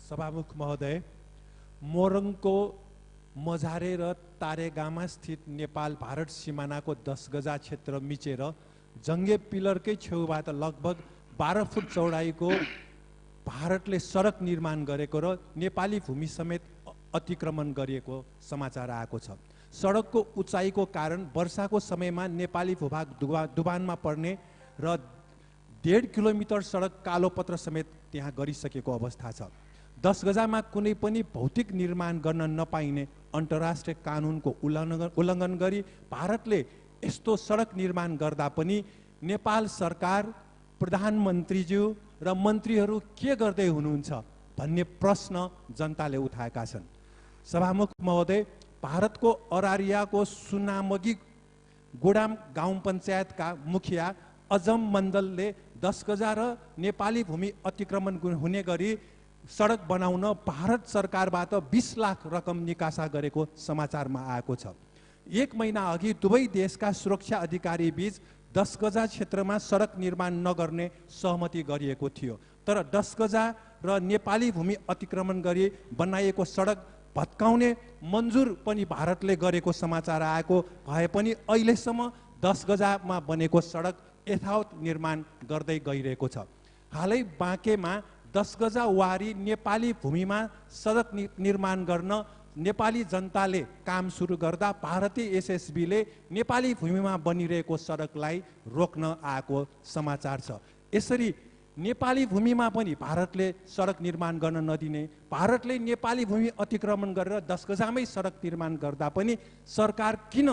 सभामुख महोदय, मोरङको मझारे र तारेगामा स्थित नेपाल भारत सिमानाको 10 गजा क्षेत्र मिचेर जङ्गे पिलरकै छेउबाट लगभग 12 फुट चौडाइको भारतले सडक निर्माण गरेको र नेपाली भूमि समेत अतिक्रमण गरिएको समाचार आएको छ। सडकको उचाइको कारण वर्षाको समयमा नेपाली भूभाग डुबानमा पर्ने र 1.5 किलोमिटर सडक कालोपत्र समेत त्यहाँ गरिसकेको अवस्था छ। 10 गजामा कुनै पनि भौतिक निर्माण गर्न नपाइने अन्तर्राष्ट्रिय कानुनको उल्लङ्घन गरी भारतले यस्तो सडक निर्माण गर्दा पनि नेपाल सरकार, प्रधानमन्त्रीज्यू र मन्त्रीहरू के गर्दै हुनुहुन्छ भन्ने प्रश्न जनताले उठाएका छन्। सभामुख महोदय, भारतको अरारियाको सुनामगी गोडाम गाउँ पञ्चायतका मुखिया अजम मण्डलले 10 गजा र नेपाली भूमि अतिक्रमण हुने गरी सडक बनाउन भारत सरकारबाट 20 लाख रकम निकासा गरेको समाचारमा आएको छ। 1 महिना अघि दुवै देशका सुरक्षा अधिकारी बीच 10 गजा क्षेत्रमा सडक निर्माण नगर्ने सहमति गरिएको थियो, तर 10 गजा र नेपाली भूमि अतिक्रमण गरी बनाइएको सडक भत्काउने मन्जुर पनि भारतले गरेको समाचार आएको भए पनि अहिलेसम्म 10 गजामा बनेको सडक यथावत निर्माण गर्दै गइरहेको छ। हालै बाँकेमा 10 गजा वारी नेपाली भूमिमा सडक निर्माण गर्न नेपाली जनताले काम सुरु गर्दा भारतीय एसएसबीले नेपाली भूमिमा बनिरहेको सडकलाई रोक्न आएको समाचार छ। यसरी नेपाली भूमिमा पनि भारतले सडक निर्माण गर्न नदिने, भारतले नेपाली भूमि अतिक्रमण गरेर 10 गजामै सडक निर्माण गर्दा पनि सरकार किन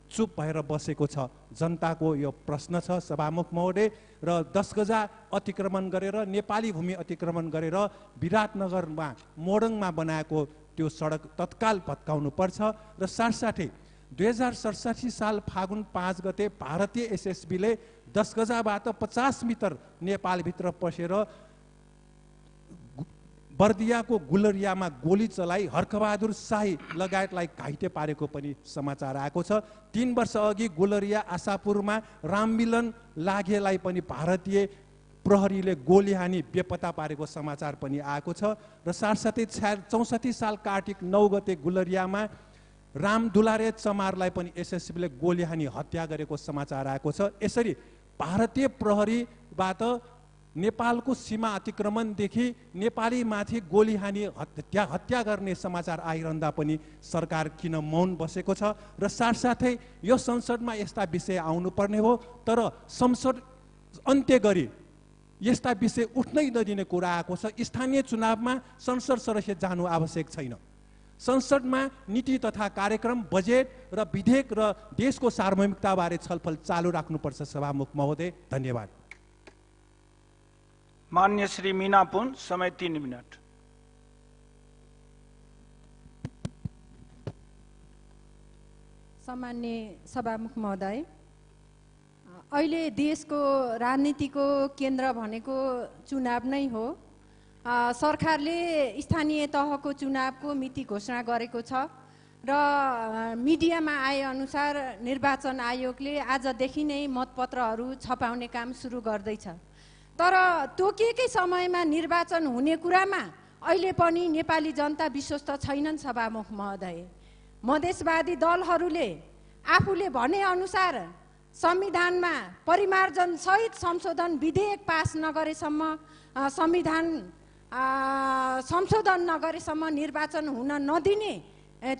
चुप भएर बसेको छ? जनताको यो प्रश्न छ सभामुख महोदय। र 10 गजा अतिक्रमण गरेर नेपाली भूमि अतिक्रमण गरेर विराटनगरमा मोरङमा बनाएको त्यो सडक तत्काल भत्काउनु पर्छ र साथसाथै 2067 साल फागुन 5 गते भारतीय एसएसबीले 10 गजाबाट 50 मिटर नेपालभित्र पसेर बर्दियाको गुलरियामा गोली चलाई हर्कबहादुर शाही लगायतलाई घाइते पारेको पनि समाचार आएको छ। 3 वर्ष अघि गुलरिया आशापुरमा राममिलन लागेलाई पनि भारतीय प्रहरीले गोली हानी बेपत्ता पारेको समाचार पनि आएको छ र साथसाथै 64 साल कार्तिक 9 गते गुलरियामा राम दुलारे चमारलाई पनि एसएसबीले गोली हानी हत्या गरेको समाचार आएको छ। यसरी भारतीय प्रहरीबाट नेपालको सीमा अतिक्रमणदेखि नेपालीमाथि गोली हानी हत्या गर्ने समाचार आइरहँदा पनि सरकार किन मौन बसेको छ र साथसाथै यो संसदमा यस्ता विषय आउनुपर्ने हो तर संसद अन्त्य गरी यस्ता विषय उठ्नै नदिने कुरा आएको छ। स्थानीय चुनावमा संसद सदस्य जानु आवश्यक छैन। संसदमा नीति तथा कार्यक्रम, बजेट र विधेयक र देशको सार्वभौमिकताबारे छलफल चालू राख्नुपर्छ। सभामुख महोदय, धन्यवाद। मान्य श्री मीना पुन, समय 3 मिनट। सम्मान्य सभामुख महोदय, अहिले देशको राजनीतिको केन्द्र भनेको चुनाव नै हो। सरकारले स्थानीय तहको चुनावको मिति घोषणा गरेको छ र मिडियामा आए अनुसार निर्वाचन आयोगले आजदेखि नै मतपत्रहरू छपाउने काम सुरु गर्दैछ। तर तोकिएकै समयमा निर्वाचन हुने कुरामा अहिले पनि नेपाली जनता विश्वस्त छैनन्। सभामुख महोदय, मधेसवादी दलहरूले आफूले भने अनुसार संविधानमा परिमार्जन सहित संशोधन विधेयक पास नगरेसम्म, संविधान संशोधन नगरेसम्म निर्वाचन हुन नदिने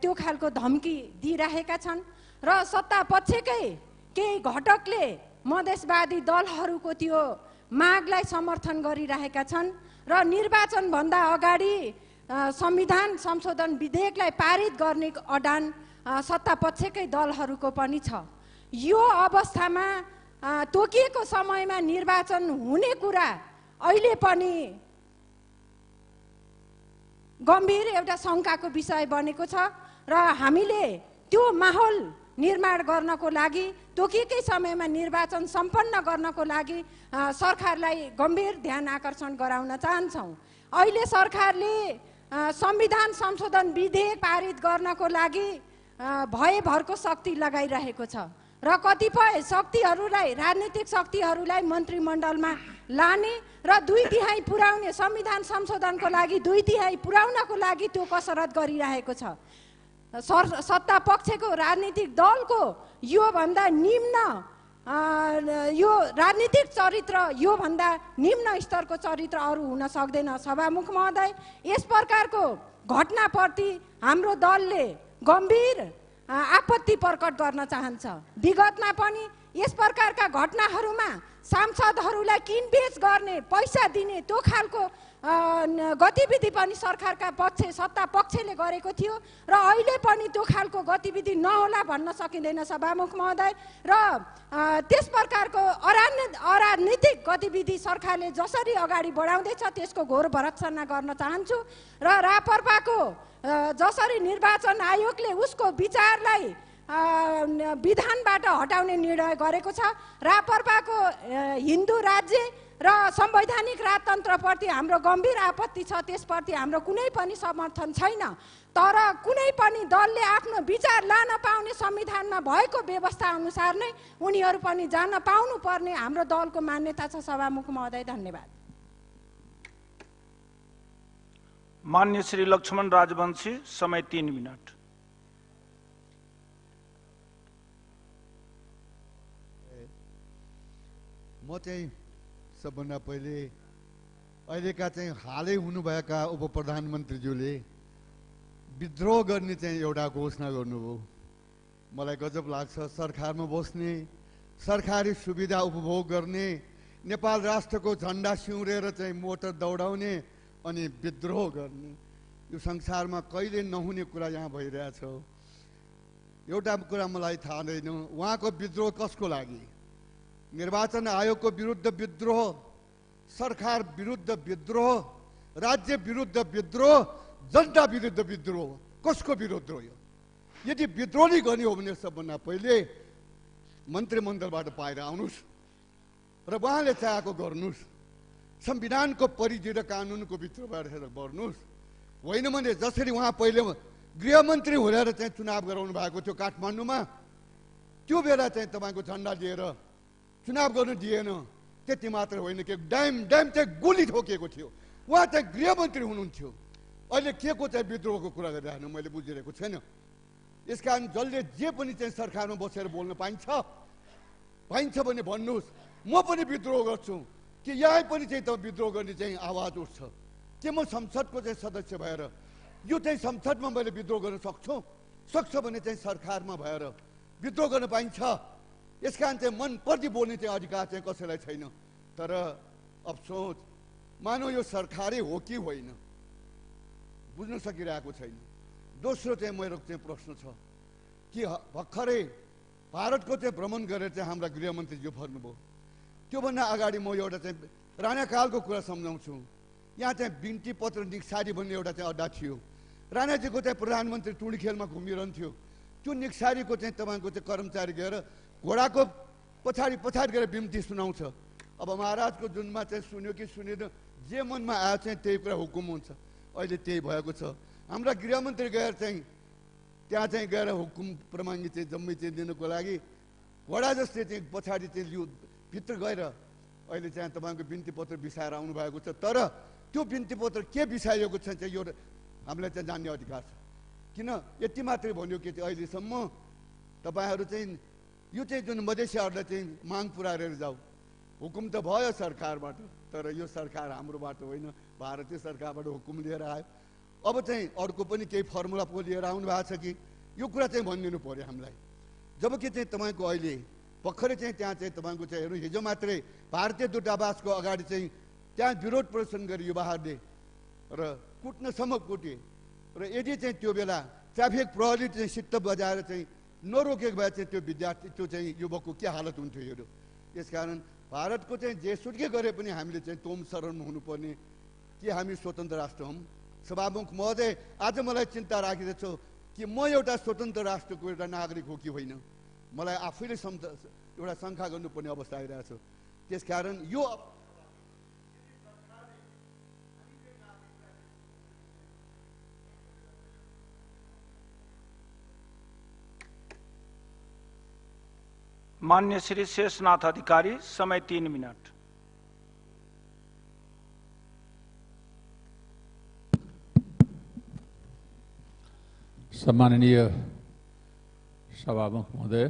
त्यो खालको धम्की दिइरहेका छन् र सत्ता पक्षकै केही घटकले मधेसवादी दलहरूको त्यो मागलाई समर्थन गरिरहेका छन् र निर्वाचनभन्दा अगाडि संविधान संशोधन विधेयकलाई पारित गर्ने अडान सत्ता पक्षकै दलहरूको पनि छ। यो अवस्थामा तोकिएको समयमा निर्वाचन हुने कुरा अहिले पनि गम्भीर एउटा शङ्काको विषय बनेको छ र हामीले त्यो माहौल निर्माण गर्नको लागि, तोकिएकै समयमा निर्वाचन सम्पन्न गर्नको लागि सरकारलाई गम्भीर ध्यान आकर्षण गराउन चाहन्छौँ। अहिले सरकारले संविधान संशोधन विधेयक पारित गर्नको लागि भयभरको शक्ति लगाइरहेको छ र कतिपय शक्तिहरूलाई, राजनीतिक शक्तिहरूलाई मन्त्रीमण्डलमा लाने र 2/3 पुर्याउने, संविधान संशोधनको लागि 2/3 पुर्याउनको लागि त्यो कसरत गरिरहेको छ। सत्ता पक्षको राजनीतिक दलको योभन्दा निम्न यो राजनीतिक चरित्र, योभन्दा निम्न स्तरको चरित्र अरू हुन सक्दैन। सभामुख महोदय, यस प्रकारको घटनाप्रति हाम्रो दलले गम्भीर आपत्ति प्रकट गर्न चाहन्छ। विगतमा पनि यस प्रकारका घटनाहरूमा सांसदहरूलाई किनबेच गर्ने, पैसा दिने त्यो खालको गतिविधि पनि सरकारका सत्ता पक्षले गरेको थियो र अहिले पनि त्यो खालको गतिविधि नहोला भन्न सकिँदैन। सभामुख महोदय, र त्यस प्रकारको अराजनीतिक गतिविधि सरकारले जसरी अगाडि बढाउँदैछ त्यसको घोर भर्त्सना गर्न चाहन्छु र रापरपाको जसरी निर्वाचन आयोगले उसको विचारलाई विधानबाट हटाउने निर्णय गरेको छ, रापरपाको हिन्दू राज्य र संवैधानिक राजतन्त्रप्रति हाम्रो गम्भीर आपत्ति छ। त्यसप्रति हाम्रो कुनै पनि समर्थन छैन। तर कुनै पनि दलले आफ्नो विचार लान पाउने संविधानमा भएको व्यवस्था अनुसार नै उनीहरू पनि जान पाउनुपर्ने हाम्रो दलको मान्यता छ। सभामुख महोदय, धन्यवाद। मान्य श्री लक्ष्मण राजवंशी, समय 3 मिनट। म चाहिँ सबभन्दा पहिले अहिलेका चाहिँ हालै हुनुभएका उप प्रधानमन्त्रीज्यूले विद्रोह गर्ने चाहिँ एउटा घोषणा गर्नुभयो। मलाई गजब लाग्छ। सरकारमा बस्ने, सरकारी सुविधा उपभोग गर्ने, नेपाल राष्ट्रको झन्डा सिउरेर चाहिँ मोटर दौडाउने अनि विद्रोह गर्ने, यो संसारमा कहिले नहुने कुरा यहाँ भइरहेछ। एउटा कुरा मलाई थाहा छैन, उहाँको विद्रोह कसको लागि? निर्वाचन आयोगको विरुद्ध विद्रोह, सरकार विरुद्ध विद्रोह, राज्य विरुद्ध विद्रोह, जनता विरुद्ध विद्रोह, कसको विरुद्ध हो यो? यदि विद्रोह नै गर्ने हो भने सबभन्दा पहिले मन्त्रीमण्डलबाट बाहिर आउनुहोस् र उहाँले चाहेको गर्नुहोस्। संविधानको परिधि र कानुनको भित्रबाट बढ्नुहोस्। होइन भने जसरी उहाँ पहिले गृहमन्त्री हुँदा चाहिँ चुनाव गराउनु भएको थियो काठमाडौँमा, त्यो बेला चाहिँ तपाईँको झन्डा लिएर चुनाव गर्नु दिएन। त्यति मात्र होइन कि ड्याम चाहिँ गोली ठोकिएको थियो। उहाँ चाहिँ गृहमन्त्री हुनुहुन्थ्यो। अहिले के को चाहिँ विद्रोहको कुरा गरिरहनु मैले बुझिरहेको छैन। यसकारण जसले जे पनि चाहिँ सरकारमा बसेर बोल्न पाइन्छ भने भन्नुहोस्। म पनि विद्रोह गर्छु, कि यहाँ पनि चाहिँ त विद्रोह गर्ने चाहिँ आवाज उठ्छ के म संसदको चाहिँ सदस्य भएर यो चाहिँ संसदमा मैले विद्रोह गर्न सक्छ भने चाहिँ सरकारमा भएर विद्रोह गर्न पाइन्छ। यसकारण चाहिँ मनपर्दी बोल्ने चाहिँ अधिकार चाहिँ कसैलाई छैन। तर अफसोस मानव यो सरकारै हो कि होइन बुझ्न सकिरहेको छैन। दोस्रो चाहिँ मेरो चाहिँ प्रश्न छ कि भर्खरै भारतको चाहिँ भ्रमण गरेर चाहिँ हाम्रा गृहमन्त्रीज्यू भन्नुभयो। त्योभन्दा अगाडि म एउटा चाहिँ राणाकालको कुरा सम्झाउँछु। यहाँ चाहिँ बिन्ती पत्र निक्सारी भन्ने एउटा चाहिँ अड्डा थियो। राणाजीको चाहिँ प्रधानमन्त्री टुँडीखेलमा घुमिरहन्थ्यो। त्यो निक्सारीको चाहिँ तपाईँको चाहिँ कर्मचारी गएर घोडाको पछाडि गएर बिन्ती सुनाउँछ। अब महाराजको जुनमा चाहिँ सुन्यो कि सुनेन जे मनमा आयो चाहिँ त्यही कुरा हुकुम हुन्छ। अहिले त्यही भएको छ। हाम्रा गृहमन्त्री गएर चाहिँ त्यहाँ चाहिँ गएर हुकुम प्रमाङ्गी चाहिँ जम्मै चाहिँ दिनुको लागि घोडा जस्तै चाहिँ पछाडि चाहिँ लिउ भित्र गएर अहिले चाहिँ तपाईँको बिन्ती पत्र बिसाएर आउनु भएको छ। तर त्यो बिन्ती पत्र के बिसाइएको छ चाहिँ यो हामीलाई चाहिँ जान्ने अधिकार छ। किन यति मात्रै भन्यो कि चाहिँ अहिलेसम्म तपाईँहरू चाहिँ यो चाहिँ जुन मधेसीहरूलाई चाहिँ माग पुऱ्याएर जाऊ हुकुम त भयो सरकारबाट, तर यो सरकार हाम्रोबाट होइन भारतीय सरकारबाट हुकुम लिएर आयो। अब चाहिँ अर्को पनि केही फर्मुला पो लिएर आउनु भएको छ कि यो कुरा चाहिँ भनिदिनु पर्यो हामीलाई। जबकि चाहिँ तपाईँको अहिले भर्खरै चाहिँ त्यहाँ चाहिँ तपाईँको चाहिँ हेर्नु हिजो मात्रै भारतीय दूतावासको अगाडि चाहिँ त्यहाँ विरोध प्रदर्शन गरे युवाहरूले र कुट्नसम्म कुटे। र यदि चाहिँ त्यो बेला ट्राफिक प्रहरी चाहिँ सिट्ट बजाएर चाहिँ नरोकेको भए चाहिँ त्यो विद्यार्थी त्यो चाहिँ युवकको के हालत हुन्थ्यो हेर्नु। यसकारण भारतको चाहिँ जेसुकै गरे पनि हामीले चाहिँ तोम शरण हुनुपर्ने कि हामी स्वतन्त्र राष्ट्र हौँ। सभामुख महोदय आज मलाई चिन्ता राखिरहेछ कि म एउटा स्वतन्त्र राष्ट्रको एउटा नागरिक हो कि होइन, मलाई आफैले एउटा शङ्का गर्नुपर्ने अवस्था आइरहेछ। त्यसकारण यो मान्य श्री शेषनाथ अधिकारी, समय 3 मिनट। सम्माननीय सभामुख महोदय,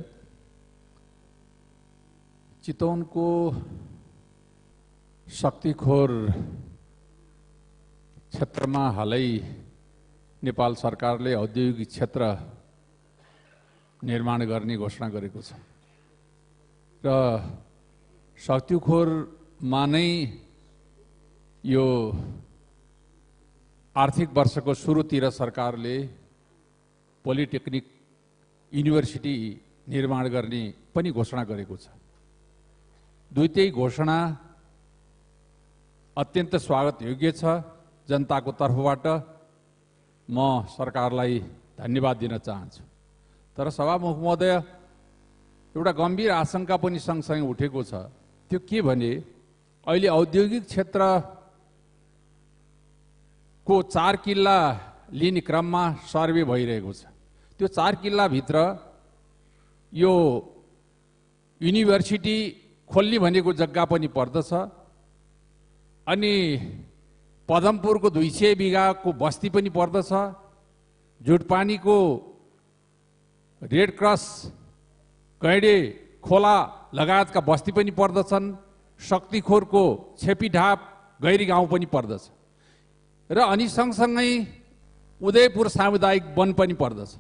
चितवनको शक्तिखोर क्षेत्रमा हालै नेपाल सरकारले औद्योगिक क्षेत्र निर्माण गर्ने घोषणा गरेको छ र शक्तिखोरमा नै यो आर्थिक वर्षको सुरुतिर सरकारले पोलिटेक्निक युनिभर्सिटी निर्माण गर्ने पनि घोषणा गरेको छ। दुईटै घोषणा अत्यन्त स्वागत योग्य छ। जनताको तर्फबाट म सरकारलाई धन्यवाद दिन चाहन्छु। तर सभामुख महोदय, एउटा गम्भीर आशंका पनि सँगसँगै उठेको छ। त्यो के भने अहिले औद्योगिक क्षेत्रको 4 किल्ला लिने क्रममा सर्वे भइरहेको छ। त्यो 4 किल्लाभित्र यो युनिभर्सिटी खोल्ने भनेको जग्गा पनि पर्दछ, अनि पदमपुरको 200 बिघाको बस्ती पनि पर्दछ, जुटपानीको रेड क्रस गैडे खोला लगायतका बस्ती पनि पर्दछन्, शक्तिखोरको छेपीढाप गैरी गाउँ पनि पर्दछ र अनि सँगसँगै उदयपुर सामुदायिक वन पनि पर्दछ।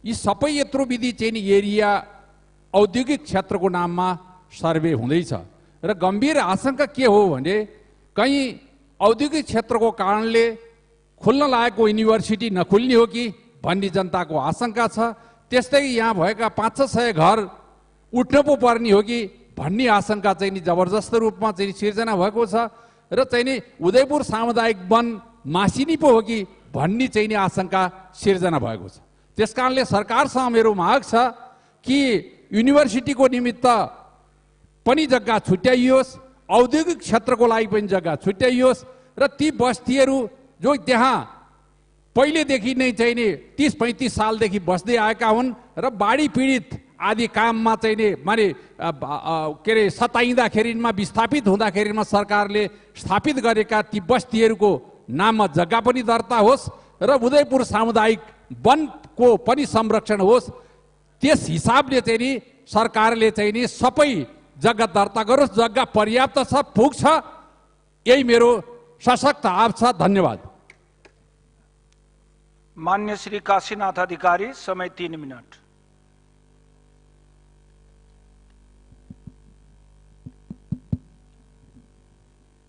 यी सबै यत्रो विधि चाहिँ एरिया औद्योगिक क्षेत्रको नाममा सर्वे हुँदैछ र गम्भीर आशंका के हो भने कहीँ औद्योगिक क्षेत्रको कारणले खुल्न लागेको युनिभर्सिटी नखुल्ने हो कि भन्ने जनताको आशंका छ। त्यस्तै यहाँ भएका 500-600 घर उठ्न पो पर्ने हो कि भन्ने आशंका चाहिँ नि जबरजस्त रूपमा चाहिँ सिर्जना भएको छ र चाहिँ नि उदयपुर सामुदायिक वन मासिनी पो हो कि भन्ने चाहिँ नि आशंका सिर्जना भएको छ। त्यसकारणले सरकारसँग मेरो माग छ कि युनिभर्सिटीको निमित्त पनि जग्गा छुट्याइयोस्, औद्योगिक क्षेत्रको लागि पनि जग्गा छुट्याइयोस् र ती बस्तीहरू जो त्यहाँ पहिलेदेखि नै चाहिँ नि 30-35 सालदेखि बस्दै आएका हुन् र बाढी पीडित आदि काममा चाहिँ नि माने के अरे सताइँदाखेरिमा विस्थापित हुँदाखेरिमा सरकारले स्थापित गरेका ती बस्तीहरूको नाममा जग्गा पनि दर्ता होस् र उदयपुर सामुदायिक वनको पनि संरक्षण होस्। त्यस हिसाबले चाहिँ नि सरकारले चाहिँ नि सबै जग्गा दर्ता गरोस्। जग्गा पर्याप्त छ, पुग्छ यही मेरो सशक्त आवाज छ। धन्यवाद। मान्य श्री काशीनाथ अधिकारी, समय 3 मिनट।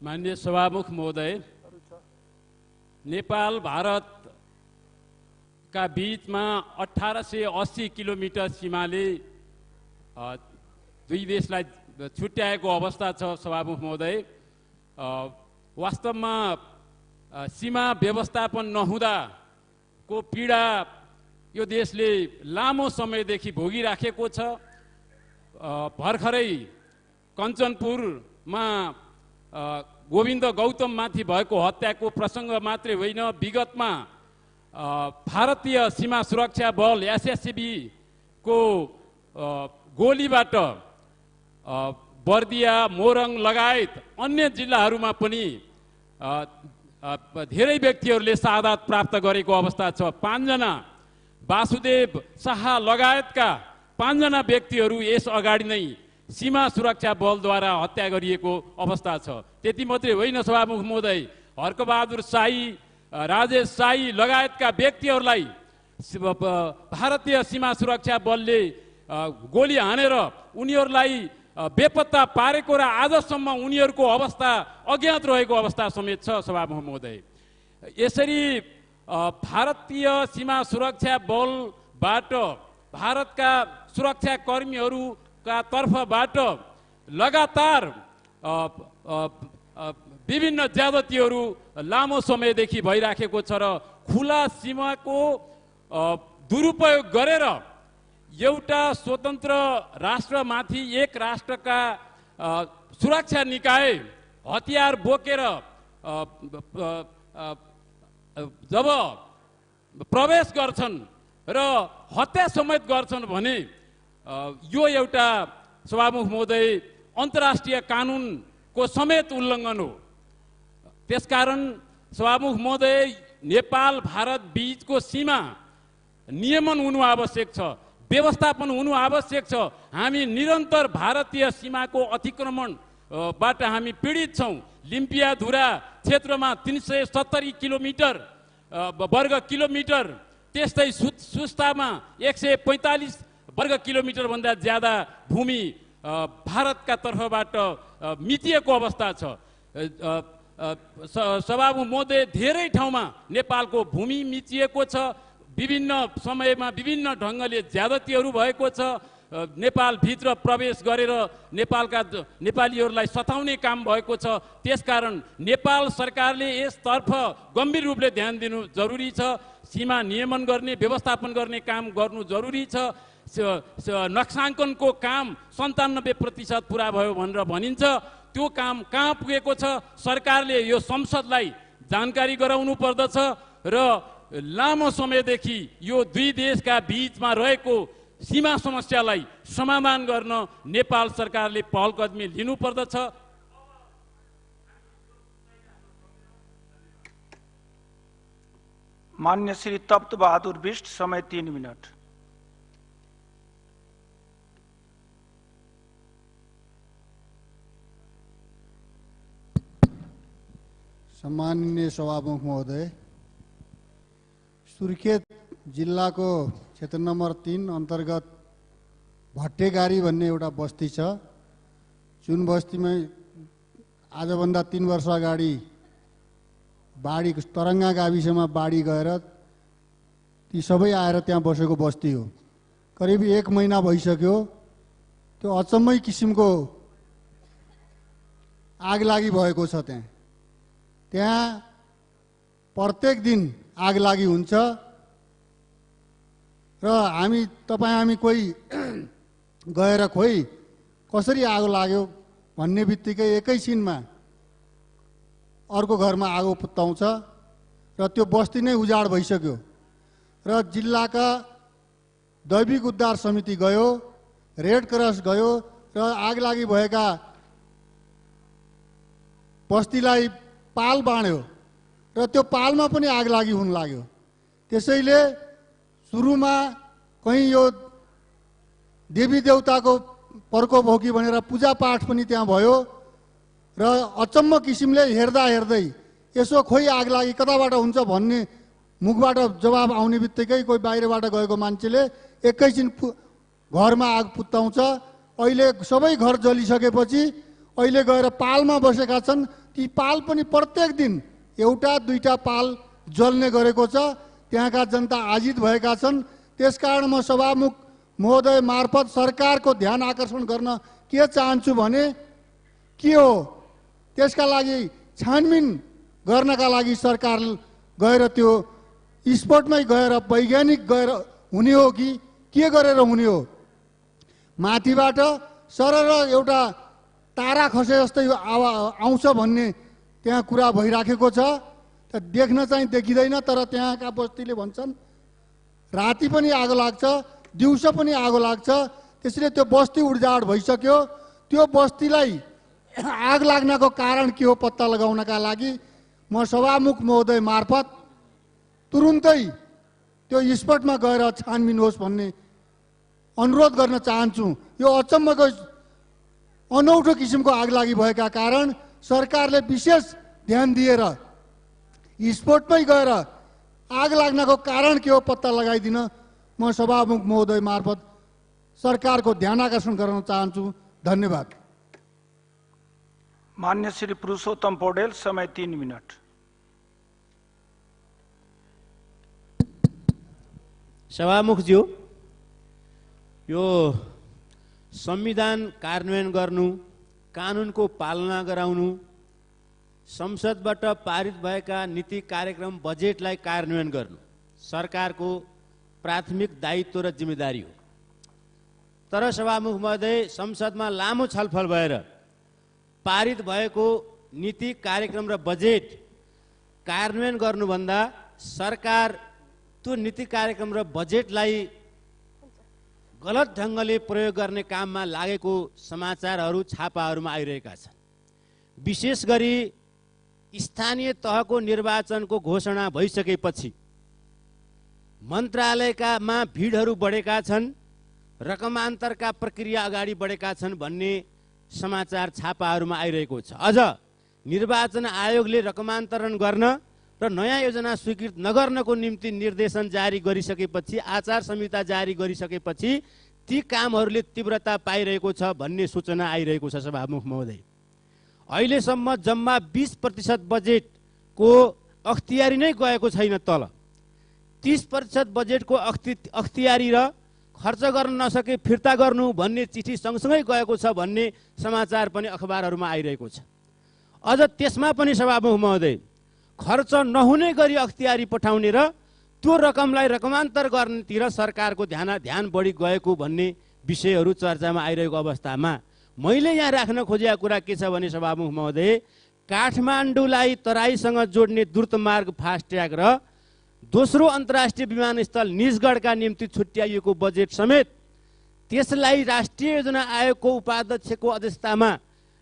माननीय सभामुख महोदय, नेपाल भारत का बीचमा 1880 किलोमिटर सीमाले दुई देशलाई छुट्याएको अवस्था छ। सभामुख महोदय, वास्तवमा सीमा व्यवस्थापन नहुँदाको पीडा यो देशले लामो समयदेखि भोगिराखेको छ। भर्खरै कञ्चनपुरमा गोविन्द गौतममाथि भएको हत्याको प्रसङ्ग मात्रै होइन, विगतमा भारतीय सीमा सुरक्षा बल एसएसबी को गोलीबाट बर्दिया, मोरङ लगायत अन्य जिल्लाहरूमा पनि धेरै व्यक्तिहरूले शहादत प्राप्त गरेको अवस्था छ। 5 जना वासुदेव शाह लगायतका 5 जना व्यक्तिहरू यस अगाडि नै सीमा सुरक्षा बलद्वारा हत्या गरिएको अवस्था छ। त्यति मात्रै होइन सभामुख महोदय, हर्कबहादुर शाही, राजेश शाही लगायतका व्यक्तिहरूलाई भारतीय सीमा सुरक्षा बलले गोली हानेर उनीहरूलाई बेपत्ता पारेको र आजसम्म उनीहरूको अवस्था अज्ञात रहेको अवस्था समेत छ। सभामुख महोदय, यसरी भारतीय सीमा सुरक्षा बलबाट भारतका सुरक्षा कर्मीहरूका तर्फबाट लगातार विभिन्न ज्यादतीहरू लामो समयदेखि भइराखेको छ र खुला सीमाको दुरुपयोग गरेर एउटा स्वतन्त्र राष्ट्रमाथि एक राष्ट्रका सुरक्षा निकाय हतियार बोकेर जब प्रवेश गर्छन् र हत्या समेत गर्छन् भने यो एउटा सभामुख महोदय अन्तर्राष्ट्रिय कानुनको समेत उल्लङ्घन हो। त्यसकारण सभामुख महोदय, नेपाल भारत बीचको सीमा नियमन हुनु आवश्यक छ, व्यवस्थापन हुनु आवश्यक छ। हामी निरन्तर भारतीय सीमाको अतिक्रमणबाट हामी पीडित छौँ। लिम्पियाधुरा क्षेत्रमा 370 किलोमिटर वर्ग किलोमिटर, त्यस्तै सुस्तामा 145 वर्ग किलोमिटर भन्दा ज्यादा भूमि भारतका तर्फबाट मितिएको अवस्था छ। सभामुख महोदय, धेरै ठाउँमा नेपालको भूमि मिचिएको छ। विभिन्न समयमा विभिन्न ढङ्गले ज्यादतीहरू भएको छ। नेपालभित्र प्रवेश गरेर नेपालीहरूलाई सताउने काम भएको छ। त्यसकारण नेपाल सरकारले यसतर्फ गम्भीर रूपले ध्यान दिनु जरुरी छ। सीमा नियमन गर्ने, व्यवस्थापन गर्ने काम गर्नु जरुरी छ। नक्साङ्कनको काम 97% पुरा भयो भनेर भनिन्छ। त्यो काम कहाँ पुगेको छ? सरकारले यो संसदलाई जानकारी गराउनु पर्दछ र लामो समयदेखि यो दुई देशका बीचमा रहेको सीमा समस्यालाई समाधान गर्न नेपाल सरकारले पहलकदमी लिनुपर्दछ। मान्य श्री तप्त बहादुर बिष्ट, समय 3 मिनट। सम्माननीय सभामुख महोदय, सुर्खेत जिल्लाको क्षेत्र नम्बर 3 अन्तर्गत भट्टेगारी भन्ने एउटा बस्ती छ, जुन बस्तीमा आजभन्दा 3 वर्ष अगाडि बाढी, तरङ्गा गाविसमा बाढी गएर ती सबै आएर त्यहाँ बसेको बस्ती हो। करिब 1 महिना भइसक्यो। त्यो अचम्मै किसिमको आगलागी भएको छ। त्यहाँ प्रत्येक दिन आगलागी हुन्छ र हामी कोही गएर खोइ कसरी आगो लाग्यो भन्ने बित्तिकै एकैछिनमा अर्को घरमा आगो पुत्ताउँछ र त्यो बस्ती नै उजाड भइसक्यो। र जिल्लाका दैविक उद्धार समिति गयो, रेड क्रस गयो र आगलागी भएका बस्तीलाई पाल बाँड्यो र त्यो पालमा पनि आगलागी हुन लाग्यो। त्यसैले सुरुमा कहीँ यो देवी देवताको प्रकोप हो कि भनेर पूजापाठ पनि त्यहाँ भयो र अचम्म किसिमले हेर्दा हेर्दै यसो खोइ आग लागि कताबाट हुन्छ भन्ने मुखबाट जवाब आउने बित्तिकै कोही बाहिरबाट गएको मान्छेले एकैछिन घरमा आग पुत्ताउँछ। अहिले सबै घर जलिसकेपछि अहिले गएर पालमा बसेका छन्, ती पाल पनि प्रत्येक दिन एउटा दुईटा पाल जल्ने गरेको छ। त्यहाँका जनता आजित भएका छन्। त्यसकारण म सभामुख महोदय मार्फत सरकारको ध्यान आकर्षण गर्न के चाहन्छु भने के हो त्यसका लागि छानबिन गर्नका लागि सरकार गएर त्यो स्पोर्टमै गएर वैज्ञानिक गएर हुने हो कि के गरेर हुने हो? माथिबाट सरर एउटा तारा खसे जस्तै आउँछ भन्ने त्यहाँ कुरा भइराखेको छ। त देख्न चाहिँ देखिँदैन, तर त्यहाँका बस्तीले भन्छन् राति पनि आगो लाग्छ, दिउँसो पनि आगो लाग्छ। त्यसैले त्यो बस्ती उड्जाड भइसक्यो। त्यो बस्तीलाई आग लाग्नको कारण के हो पत्ता लगाउनका लागि म सभामुख महोदय मार्फत तुरुन्तै त्यो स्पटमा गएर छानबिन होस् भन्ने अनुरोध गर्न चाहन्छु। यो अचम्मको अनौठो किसिमको आगलागी भएका कारण सरकारले विशेष ध्यान दिएर स्पोर्टमै गएर आग लाग्नको कारण के हो पत्ता लगाइदिन म सभामुख महोदय मार्फत सरकारको ध्यान आकर्षण गर्न चाहन्छु। धन्यवाद। मान्य श्री पुरुषोत्तम पौडेल, समय 3 मिनट। सभामुखज्यू, यो संविधान कार्यान्वयन गर्नु, कानुनको पालना गराउनु, संसदबाट पारित भएका नीति कार्यक्रम बजेटलाई कार्यान्वयन गर्नु सरकारको प्राथमिक दायित्व र जिम्मेदारी हो। तर सभामुख महोदय, संसदमा लामो छलफल भएर पारित भएको नीति कार्यक्रम र बजेट कार्यान्वयन गर्नुभन्दा सरकार त्यो नीति कार्यक्रम र बजेटलाई गलत ढङ्गले प्रयोग गर्ने काममा लागेको समाचारहरू छापाहरूमा आइरहेका छन्। विशेष गरी स्थानीय तहको निर्वाचनको घोषणा भइसकेपछि मन्त्रालयकामा भिडहरू बढेका छन्, रकमान्तरका प्रक्रिया अगाडि बढेका छन् भन्ने समाचार छापाहरूमा आइरहेको छ। अझ निर्वाचन आयोगले रकमान्तरण गर्न र नयाँ योजना स्वीकृत नगर्नको निम्ति निर्देशन जारी गरिसकेपछि, आचार संहिता जारी गरिसकेपछि ती कामहरूले तीव्रता पाइरहेको छ भन्ने सूचना आइरहेको छ। सभामुख महोदय, अहिलेसम्म जम्मा 20% बजेटको अख्तियारी नै गएको छैन तल। 30% बजेटको अख्तियारी र खर्च गर्न नसके फिर्ता गर्नु भन्ने चिठी सँगसँगै गएको छ भन्ने समाचार पनि अखबारहरूमा आइरहेको छ। अझ त्यसमा पनि सभामुख महोदय, खर्च नहुने गरी अख्तियारी पठाउने र त्यो रकमलाई रकमान्तर गर्नेतिर सरकारको ध्यान बढी गएको भन्ने विषयहरू चर्चामा आइरहेको अवस्थामा मैले यहाँ राख्न खोजेको कुरा के छ भने सभामुख महोदय, काठमाडौँलाई तराईसँग जोड्ने द्रुतमार्ग फास्ट्याग र दोस्रो अन्तर्राष्ट्रिय विमानस्थल निजगढका निम्ति छुट्याइएको बजेट समेत त्यसलाई राष्ट्रिय योजना आयोगको उपाध्यक्षको अध्यक्षतामा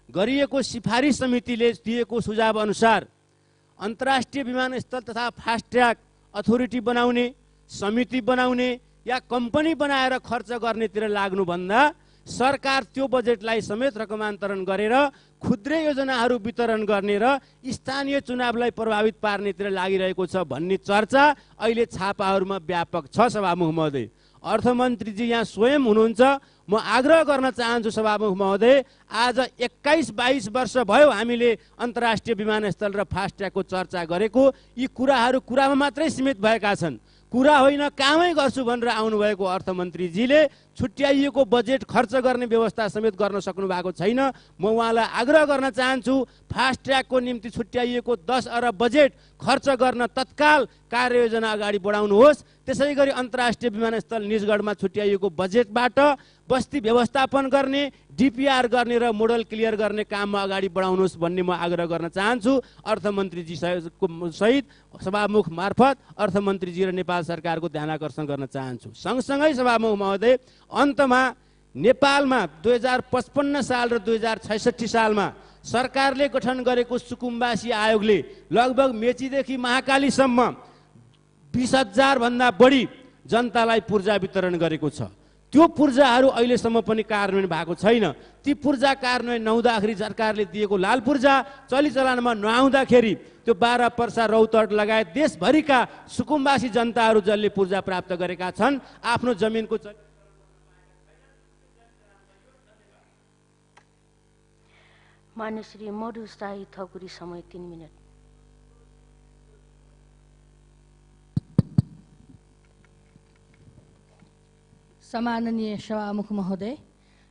गरिएको सिफारिस समितिले दिएको सुझाव अनुसार अन्तर्राष्ट्रिय विमानस्थल तथा फास्ट्याग अथोरिटी बनाउने, समिति बनाउने या कम्पनी बनाएर खर्च गर्नेतिर लाग्नुभन्दा सरकार त्यो बजेटलाई समेत रकमान्तरण गरेर खुद्रे योजनाहरू वितरण गर्ने र स्थानीय चुनावलाई प्रभावित पार्नेतिर लागिरहेको छ भन्ने चर्चा अहिले छापाहरूमा व्यापक छ। सभामुख महोदय, अर्थमन्त्रीजी यहाँ स्वयं हुनुहुन्छ, म आग्रह गर्न चाहन्छु सभामुख महोदय, आज 21-22 वर्ष भयो हामीले अन्तर्राष्ट्रिय विमानस्थल र फास्ट्यागको चर्चा गरेको। यी कुराहरू कुरामा मात्रै सीमित भएका छन्, कुरा होइन कामै गर्छु भनेर आउनुभएको अर्थमन्त्रीजीले छुट्याइएको बजेट खर्च गर्ने व्यवस्था समेत गर्न सक्नु भएको छैन। म उहाँलाई आग्रह गर्न चाहन्छु, फास्ट्यागको निम्ति छुट्याइएको 10 अरब बजेट खर्च गर्न तत्काल कार्ययोजना अगाडि बढाउनुहोस्। त्यसै गरी अन्तर्राष्ट्रिय विमानस्थल निजगढमा छुट्याइएको बजेटबाट बस्ती व्यवस्थापन गर्ने, डिपिआर गर्ने र मोडल क्लियर गर्ने काममा अगाडि बढाउनुहोस् भन्ने म आग्रह गर्न चाहन्छु। अर्थमन्त्रीजी सहित सभामुख मार्फत अर्थमन्त्रीजी र नेपाल सरकारको ध्यान आकर्षण गर्न चाहन्छु। सँगसँगै सभामुख महोदय, अन्तमा नेपालमा 2055 साल र 2066 सालमा सरकारले गठन गरेको सुकुम्बासी आयोगले लगभग मेचीदेखि महाकालीसम्म 20,000 भन्दा बढी जनतालाई पूर्जा वितरण गरेको छ। त्यो पूर्जाहरू अहिलेसम्म पनि कार्यान्वयन भएको छैन। ती पूर्जा कार्यान्वयन नहुँदाखेरि सरकारले दिएको लाल पूर्जा चलिचलनमा नआउँदाखेरि त्यो बारा पर्सा रौतहट लगायत देशभरिका सुकुम्बासी जनताहरू जसले पूर्जा प्राप्त गरेका छन् आफ्नो जमिनको मान्य श्री मधु शाही थकुरी, समय 3 मिनट। सम्माननीय सभामुख महोदय,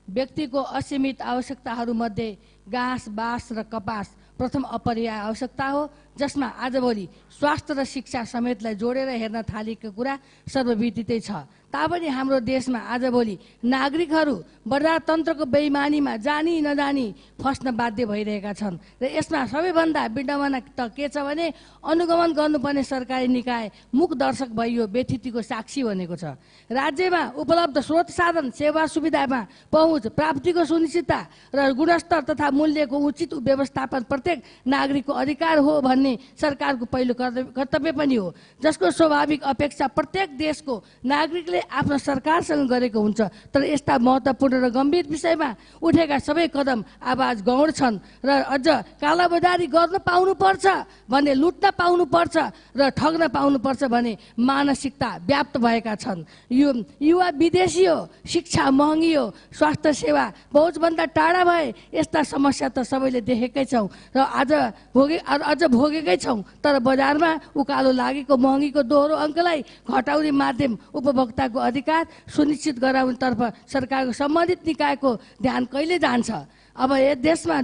व्यक्तिको असीमित आवश्यकताहरूमध्ये घाँस, बाँस र कपास प्रथम अपरिहार्य आवश्यकता हो, जसमा आजभोलि स्वास्थ्य र शिक्षा समेतलाई जोडेर हेर्न थालेको कुरा सर्वविदितै छ। तापनि हाम्रो देशमा आजभोलि नागरिकहरू बजारतन्त्रको बेइमानीमा जानी नजानी फस्न बाध्य भइरहेका छन् र यसमा सबैभन्दा विडम्बना त के छ भने अनुगमन गर्नुपर्ने सरकारी निकाय मुख दर्शक भइयो व्यथितिको साक्षी बनेको छ। राज्यमा उपलब्ध स्रोत साधन सेवा सुविधामा पहुँच प्राप्तिको सुनिश्चितता र गुणस्तर तथा मूल्यको उचित व्यवस्थापन प्रत्येक नागरिकको अधिकार हो भन्ने सरकारको पहिलो कर्तव्य पनि हो, जसको स्वाभाविक अपेक्षा प्रत्येक देशको नागरिकले आफ्नो सरकारसँग गरेको हुन्छ। तर यस्ता महत्त्वपूर्ण र गम्भीर विषयमा उठेका सबै कदम आवाज गौण छन् र अझ कालाबजारी गर्न पाउनुपर्छ भने, लुट्न पाउनुपर्छ र ठग्न पाउनुपर्छ भने मानसिकता व्याप्त भएका छन्। युवा विदेशी हो, शिक्षा महँगी हो, स्वास्थ्य सेवा पहुँचभन्दा टाढा भए यस्ता समस्या त सबैले देखेकै छौँ र अझ भोगेकै छौँ। तर बजारमा उकालो लागेको महँगीको दोहोरो अङ्कलाई घटाउने माध्यम उपभोक्ताको अधिकार सुनिश्चित गराउनेतर्फ सरकारको सम्बन्धित निकायको ध्यान कहिले जान्छ? अब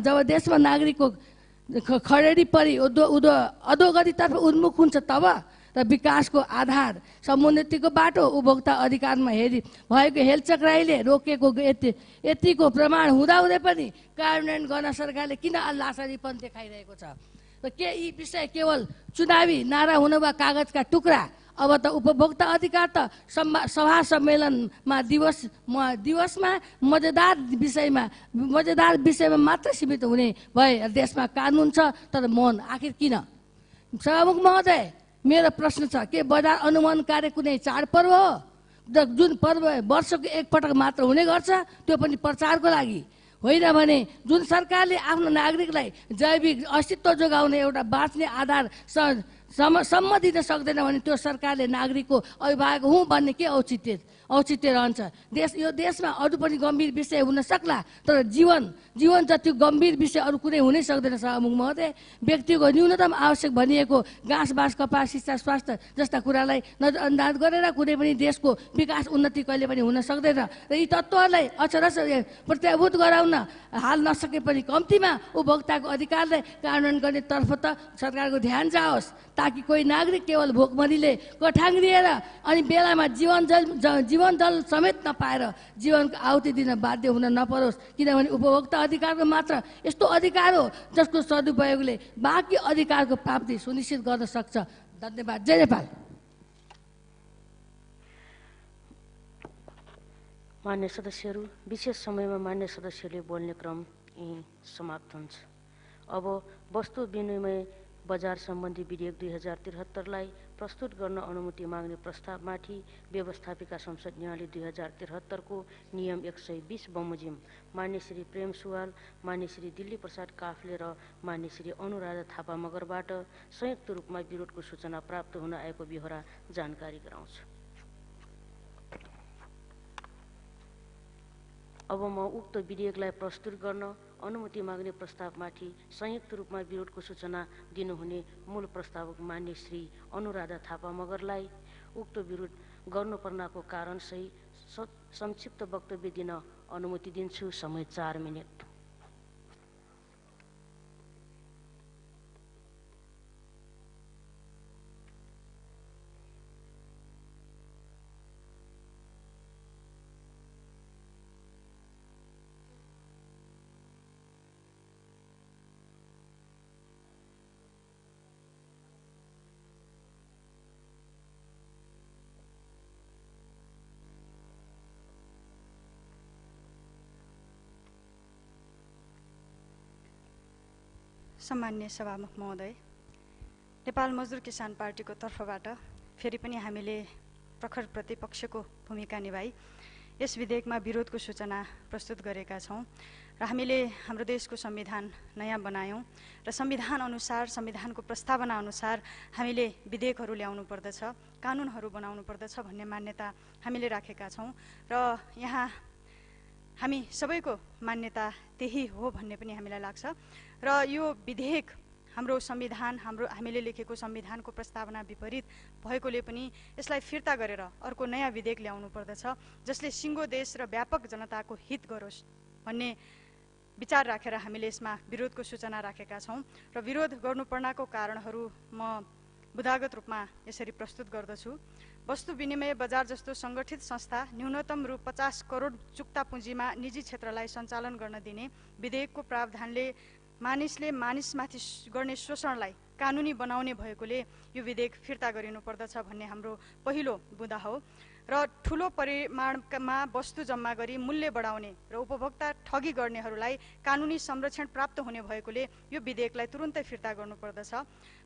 जब देशमा नागरिकको खडेरी परि अधोगतितर्फ उन्मुख हुन्छ तब र विकासको आधार समुन्नतिको बाटो उपभोक्ता अधिकारमा भएको हेलचक्राइले रोकेको यतिको प्रमाण हुँदाहुँदै पनि कार्यान्वयन गर्न सरकारले किन लासरीपन देखाइरहेको छ? र के यी विषय केवल चुनावी नारा हुन वा कागजका टुक्रा? अब त उपभोक्ता अधिकार त सभा सम्मेलनमा दिवसमा मजेदार विषयमा मात्र सीमित हुने भए देशमा कानुन छ तर मौन आखिर किन? सभामुख महोदय, मेरो प्रश्न छ, के बजार अनुमान कार्य कुनै चाडपर्व हो जुन पर्व वर्षको एकपटक मात्र हुने गर्छ, त्यो पनि प्रचारको लागि? होइन भने जुन सरकारले आफ्नो नागरिकलाई जैविक अस्तित्व जोगाउने एउटा बाँच्ने आधार सम्म दिन सक्दैन भने त्यो सरकारले नागरिकको अभिभावक हुँ भन्ने के औचित्य रहन्छ? यो देशमा अरू पनि गम्भीर विषय हुन सक्ला, तर जीवन जति गम्भीर विषय अरू कुनै हुनै सक्दैन। सभामुख महोदय, व्यक्तिको न्यूनतम आवश्यक भनिएको घाँस, बाँस, कपास, शिक्षा, स्वास्थ्य जस्ता कुरालाई नजरअन्दाज गरेर कुनै पनि देशको विकास उन्नति कहिले पनि हुन सक्दैन र यी तत्त्वहरूलाई अक्षरश प्रत्याभूत गराउन हाल नसके पनि कम्तीमा उपभोक्ताको अधिकारलाई कार्यान्वयन गर्ने तर्फ त सरकारको ध्यान जाओस्, ताकि कोही नागरिक केवल भोकमरीले कठाङ्ग्रिएर अनि बेलामा जीवन जल समेत नपाएर जीवनको आहुति दिन बाध्य हुन नपरोस्, किनभने उपभोक्ता अधिकारको मात्र यस्तो अधिकार हो जसको सदुपयोगले बाँकी अधिकारको प्राप्ति सुनिश्चित गर्न सक्छ। धन्यवाद। जय नेपाल। मान्य सदस्यहरू, विशेष समयमा मान्य सदस्यले बोल्ने क्रम यहीँ समाप्त हुन्छ। अब वस्तु विनिमय बजार सम्बन्धी विधेयक 2073लाई प्रस्तुत गर्न अनुमति माग्ने प्रस्तावमाथि व्यवस्थापिका संसद न्यायालय 2073 को नियम 120 बमोजिम मान्य श्री प्रेम सुवाल, मान्य श्री दिल्ली प्रसाद काफ्ले र मान्य श्री अनुराधा थापा मगरबाट संयुक्त रूपमा विरोधको सूचना प्राप्त हुन आएको बिहोरा जानकारी गराउँछु। अब म उक्त विधेयकलाई प्रस्तुत गर्न अनुमति माग्ने प्रस्तावमाथि संयुक्त रूपमा विरोधको सूचना दिनुहुने मूल प्रस्तावक मान्य श्री अनुराधा थापा मगरलाई उक्त विरोध गर्नुपर्नको कारण सही संक्षिप्त वक्तव्य दिन अनुमति दिन्छु। समय 4 मिनट। सम्मान्य सभामुख महोदय, नेपाल मजदुर किसान पार्टीको तर्फबाट फेरि पनि हामीले प्रखर प्रतिपक्षको भूमिका निभाई यस विधेयकमा विरोधको सूचना प्रस्तुत गरेका छौँ र हामीले हाम्रो देशको संविधान नयाँ बनायौँ र संविधान अनुसार संविधानको प्रस्तावना अनुसार हामीले विधेयकहरू ल्याउनु पर्दछ, कानुनहरू बनाउनु पर्दछ भन्ने मान्यता हामीले राखेका छौँ र यहाँ हामी सबैको मान्यता त्यही हो भन्ने पनि हामीलाई लाग्छ र यो विधेयक हाम्रो संविधान हामीले लेखेको संविधानको प्रस्तावना विपरीत भएकोले पनि यसलाई फिर्ता गरेर अर्को नयाँ विधेयक ल्याउनु पर्दछ जसले सिङ्गो देश र व्यापक जनताको हित गरोस् भन्ने विचार राखेर हामीले यसमा विरोधको सूचना राखेका छौँ र विरोध गर्नुपर्नको कारणहरू म बुदागत रूपमा यसरी प्रस्तुत गर्दछु। वस्तु विनिमय बजार जस्तो सङ्गठित संस्था न्यूनतम रु 50 करोड चुक्ता पुँजीमा निजी क्षेत्रलाई सञ्चालन गर्न दिने विधेयकको प्रावधानले मानिसले मानिसमाथि गर्ने शोषणलाई कानुनी बनाउने भएकोले यो विधेयक फिर्ता गरिनु पर्दछ भन्ने हाम्रो पहिलो बुँदा हो र ठुलो परिमाणमा वस्तु जम्मा गरी मूल्य बढाउने र उपभोक्ता ठगी गर्नेहरूलाई कानुनी संरक्षण प्राप्त हुने भएकोले यो विधेयकलाई तुरुन्तै फिर्ता गर्नुपर्दछ।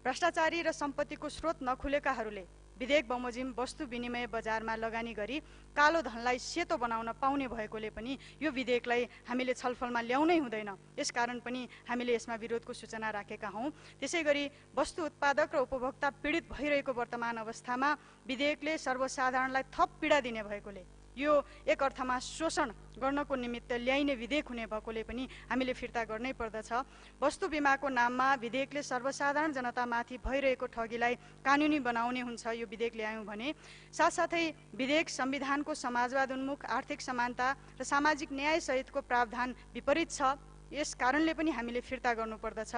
भ्रष्टाचारी र सम्पत्तिको स्रोत नखुलेकाहरूले विधेयक बमोजिम वस्तु विनिमय बजारमा लगानी गरी कालो धनलाई सेतो बनाउन पाउने भएकोले पनि यो विधेयकलाई हामीले छलफलमा ल्याउनै हुँदैन। यसकारण पनि हामीले यसमा विरोधको सूचना राखेका हौँ। त्यसैगरी वस्तु उत्पादक र उपभोक्ता पीडित भइरहेको वर्तमान अवस्थामा विधेयकले सर्वसाधारणलाई थप पीडा दिने भएकोले यो एक अर्थमा शोषण गर्नको निमित्त ल्याइने विधेयक हुने भएकोले पनि हामीले फिर्ता गर्नै पर्दछ। वस्तु बीमाको नाममा विधेयकले सर्वसाधारण जनतामाथि भइरहेको ठगीलाई कानुनी बनाउने हुन्छ यो विधेयक ल्यायौँ भने। साथसाथै विधेयक संविधानको समाजवाद उन्मुख आर्थिक समानता र सामाजिक न्याय सहितको प्रावधान विपरीत छ। यस कारणले पनि हामीले फिर्ता गर्नुपर्दछ।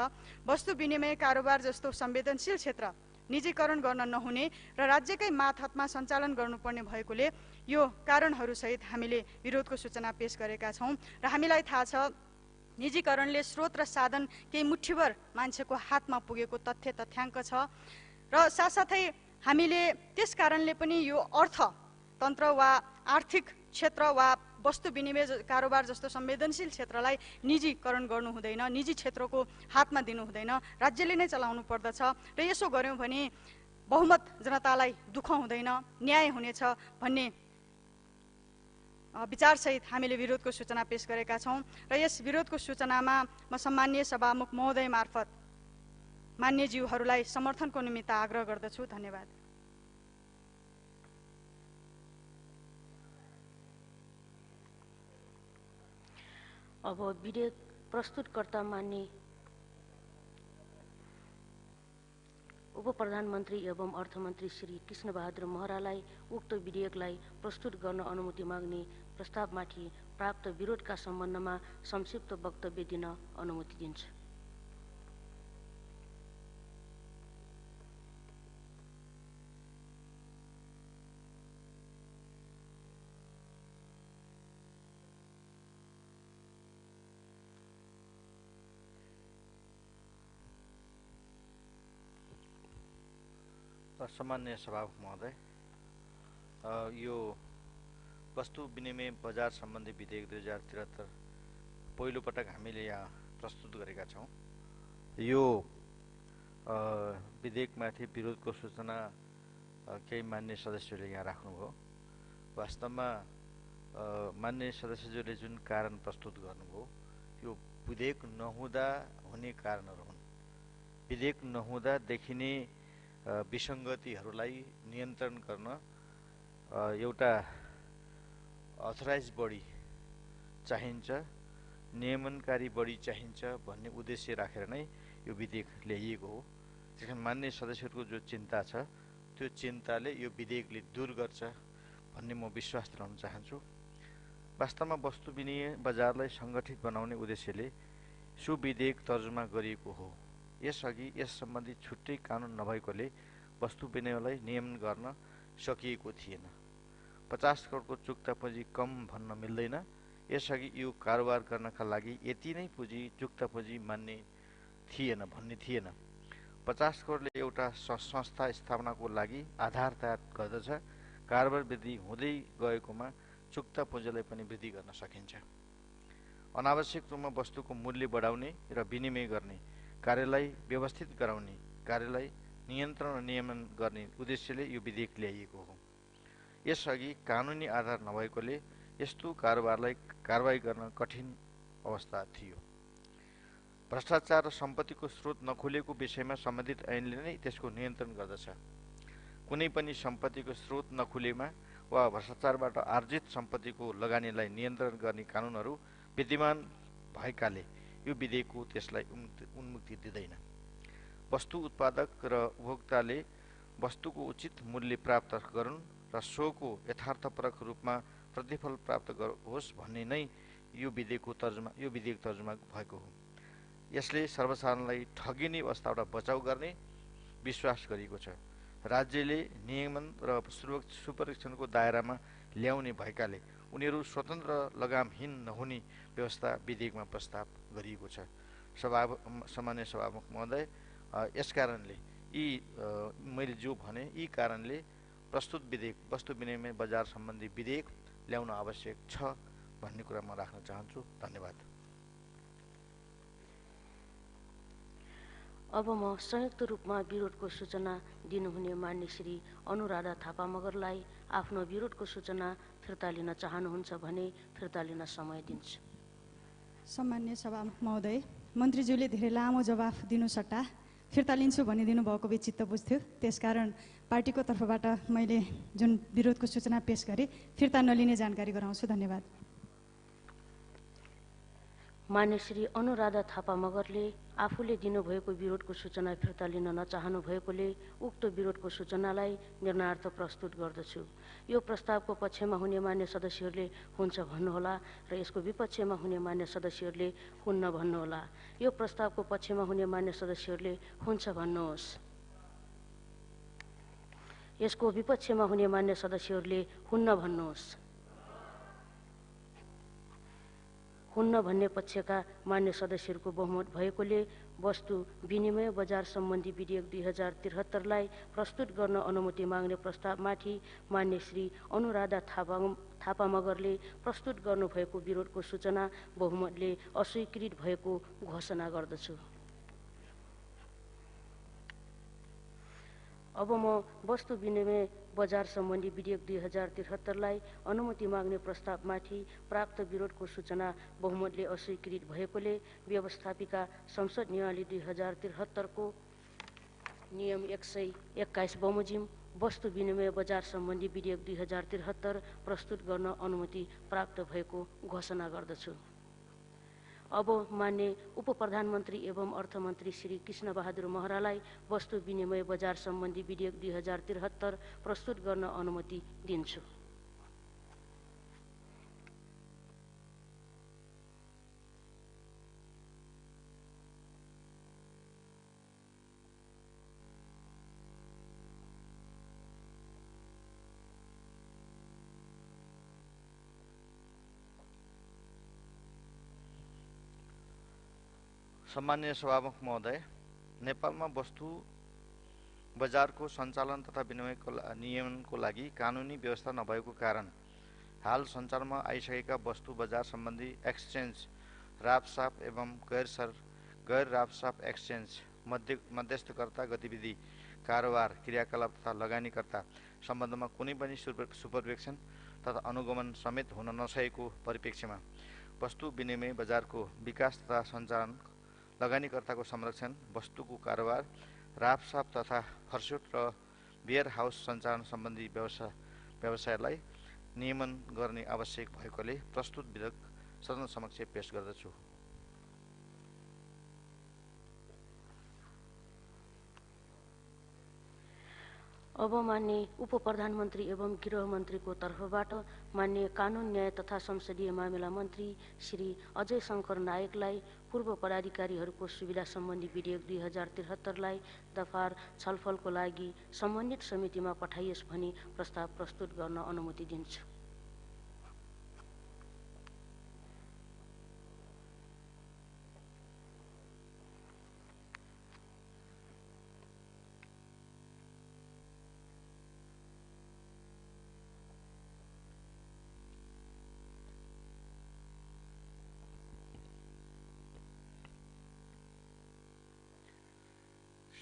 वस्तु विनिमय कारोबार जस्तो संवेदनशील क्षेत्र निजीकरण गर्न नहुने र राज्यकै मातहतमा सञ्चालन गर्नुपर्ने भएकोले यो कारणहरूसहित हामीले विरोधको सूचना पेश गरेका छौँ र हामीलाई थाहा छ निजीकरणले स्रोत र साधन केही मुठ्ठीभर मान्छेको हातमा पुगेको तथ्याङ्क छ र साथसाथै हामीले त्यस कारणले पनि यो अर्थतन्त्र वा आर्थिक क्षेत्र वा वस्तु विनिमय कारोबार जस्तो संवेदनशील क्षेत्रलाई निजीकरण गर्नु हुँदैन, निजी क्षेत्रको हातमा दिनु हुँदैन, राज्यले नै चलाउनु पर्दछ र यसो गर्यौँ भने बहुमत जनतालाई दुःख हुँदैन, न्याय हुनेछ भन्ने विचारसहित हामीले विरोधको सूचना पेश गरेका छौँ र यस विरोधको सूचनामा म सम्माननीय सभामुख महोदय मार्फत मान्यज्यूहरूलाई समर्थनको निमित्त आग्रह गर्दछु। धन्यवाद। अब विधेयक प्रस्तुतकर्ता मान्य उप प्रधानमन्त्री एवं अर्थमन्त्री श्री कृष्णबहादुर महरालाई उक्त विधेयकलाई प्रस्तुत गर्न अनुमति माग्ने प्रस्तावमाथि प्राप्त विरोधका सम्बन्धमा संक्षिप्त वक्तव्य दिन अनुमति दिन्छ। सम्माननीय सभामुख महोदय, यो वस्तु विनिमय बजार सम्बन्धी विधेयक 2073 पहिलो पटक हामीले यहाँ प्रस्तुत गरेका छौँ। यो विधेयकमाथि विरोधको सूचना केही मान्य सदस्यहरूले यहाँ राख्नुभयो। वास्तवमा मान्य सदस्यज्यूले जुन कारण प्रस्तुत गर्नुभयो यो विधेयक नहुँदा हुने कारणहरू हुन्। विधेयक नहुँदा देखिने विसङ्गतिहरूलाई नियन्त्रण गर्न एउटा अथराइज बडी चाहिन्छ, नियमनकारी बडी चाहिन्छ भन्ने उद्देश्य राखेर नै यो विधेयक ल्याइएको हो। त्यसकारण मान्य सदस्यहरूको जो चिन्ता छ त्यो चिन्ताले यो विधेयकले दूर गर्छ भन्ने म विश्वास दिलाउन चाहन्छु। वास्तवमा वस्तु विनिमय बजारलाई सङ्गठित बनाउने उद्देश्यले सो विधेयक तर्जुमा गरिएको हो। यसअघि यस सम्बन्धी छुट्टै कानुन नभएकोले वस्तु विनिमयलाई नियमन गर्न सकिएको थिएन। 50 करोडको चुक्ता पुँजी कम भन्न मिल्दैन। यसअघि यो कारोबार गर्नका लागि यति नै पुँजी चुक्ता पुँजी मान्ने थिएन भन्ने थिएन। 50 करोडले एउटा संस्था स्थापनाको लागि आधार तयार गर्दछ। कारोबार वृद्धि हुँदै गएकोमा चुक्ता पुँजीलाई पनि वृद्धि गर्न सकिन्छ। अनावश्यक रूपमा वस्तुको मूल्य बढाउने र विनिमय गर्ने कार्यलाई व्यवस्थित गराउने, कार्यलाई नियन्त्रण र नियमन गर्ने उद्देश्यले यो विधेयक ल्याइएको हो। यसअघि कानुनी आधार नभएकोले यस्तो कारोबारलाई कारबाही गर्न कठिन अवस्था थियो। भ्रष्टाचार र सम्पत्तिको स्रोत नखुलेको विषयमा सम्बन्धित ऐनले नै त्यसको नियन्त्रण गर्दछ। कुनै पनि सम्पत्तिको स्रोत नखुलेमा वा भ्रष्टाचारबाट आर्जित सम्पत्तिको लगानीलाई नियन्त्रण गर्ने कानुनहरू विद्यमान भएकाले यो विधेयकको त्यसलाई उन्मुक्ति दिँदैन। वस्तु उत्पादक र उपभोक्ताले वस्तुको उचित मूल्य प्राप्त गरून् र सोको यथार्थपरक रूपमा प्रतिफल प्राप्त होस् भन्ने नै यो विधेयक तर्जुमा भएको हो। यसले सर्वसाधारणलाई ठगिने अवस्थाबाट बचाउ गर्ने विश्वास गरिएको छ। राज्यले नियमन र सुपरीक्षणको दायरामा ल्याउने भएकाले उनीहरू स्वतन्त्र लगामहीन नहुने व्यवस्था विधेयकमा प्रस्ताव गरिएको छ। सामान्य सभामुख महोदय, यसकारणले मैले जो भने यी कारणले प्रस्तुत विधेयक वस्तु विनिमय बजार सम्बन्धी विधेयक ल्याउन आवश्यक छ भन्ने कुरा म राख्न चाहन्छु। धन्यवाद। अब म संयुक्त रूपमा विरोधको सूचना दिनुहुने मान्य श्री अनुराधा थापा मगरलाई आफ्नो विरोधको सूचना फिर्ता लिन चाहनुहुन्छ भने फिर्ता लिन समय दिन्छु। सम्मान्य सभामुख महोदय, मन्त्रीज्यूले धेरै लामो जवाफ दिनु सट्टा फिर्ता लिन्छु भनिदिनु भएको भए चित्त बुझ्थ्यो। त्यसकारण पार्टीको तर्फबाट मैले जुन विरोधको सूचना पेश गरेँ फिर्ता नलिने जानकारी गराउँछु। धन्यवाद। मान्य श्री अनुराधा थापा मगरले आफूले दिनुभएको विरोधको सूचना फिर्ता लिन नचाहनु भएकोले उक्त विरोधको सूचनालाई निर्णयार्थ प्रस्तुत गर्दछु। यो प्रस्तावको पक्षमा हुने मान्य सदस्यहरूले हुन्छ भन्नुहोला र यसको विपक्षमा हुने मान्य सदस्यहरूले हुन्न भन्नुहोला। यो प्रस्तावको पक्षमा हुने मान्य सदस्यहरूले हुन्छ भन्नुहोस्। यसको विपक्षमा हुने मान्य सदस्यहरूले हुन्न भन्नुहोस्। हुन्न भन्ने पक्षका मान्य सदस्यहरूको बहुमत भएकोले वस्तु विनिमय बजार सम्बन्धी विधेयक 2073लाई प्रस्तुत गर्न अनुमति माग्ने प्रस्तावमाथि मान्य श्री अनुराधा थापा मगरले प्रस्तुत गर्नुभएको विरोधको सूचना बहुमतले अस्वीकृत भएको घोषणा गर्दछु। अब म वस्तु विनिमय बजार सम्बन्धी विधेयक 2073लाई अनुमति माग्ने प्रस्तावमाथि प्राप्त विरोधको सूचना बहुमतले अस्वीकृत भएकोले व्यवस्थापिका संसद नियमावली 2073 को नियम 121 बमोजिम वस्तु विनिमय बजार सम्बन्धी विधेयक 2073 प्रस्तुत गर्न अनुमति प्राप्त भएको घोषणा गर्दछु। अब मान्य उप प्रधानमन्त्री एवं अर्थमन्त्री श्री कृष्ण बहादुर महरालाई वस्तु विनिमय बजार सम्बन्धी विधेयक 2073 प्रस्तुत गर्न अनुमति दिन्छु। सम्मान्य सभामुख महोदय, नेपालमा वस्तु बजारको सञ्चालन तथा विनिमयको नियमनको लागि कानुनी व्यवस्था नभएको कारण हाल सञ्चारमा आइसकेका वस्तु बजार सम्बन्धी एक्सचेन्ज, रापसाप एवं गैर रापसाप एक्सचेन्ज, मध्यस्थकर्ता गतिविधि, कारोबार, क्रियाकलाप तथा लगानीकर्ता सम्बन्धमा कुनै पनि सुपरभिजन तथा अनुगमन समेत हुन नसकेको परिप्रेक्ष्यमा वस्तु विनिमय बजारको विकास तथा सञ्चालन, लगानीकर्ताको संरक्षण, वस्तुको कारोबार, रापसाप तथा फर्स्योट र बियर हाउस सञ्चालन सम्बन्धी व्यवसायलाई नियमन गर्ने आवश्यक भएकोले प्रस्तुत विधेयक सदन समक्ष पेश गर्दछु। अब मान्य उप प्रधानमन्त्री एवं गृह मन्त्रीको तर्फबाट मान्य कानुन न्याय तथा संसदीय मामिला मन्त्री श्री अजय शङ्कर नायकलाई पूर्व पदाधिकारीहरूको सुविधा सम्बन्धी विधेयक 2073लाई दफार छलफलको लागि सम्बन्धित समितिमा पठाइयोस् भनी प्रस्ताव प्रस्तुत गर्न अनुमति दिन्छु।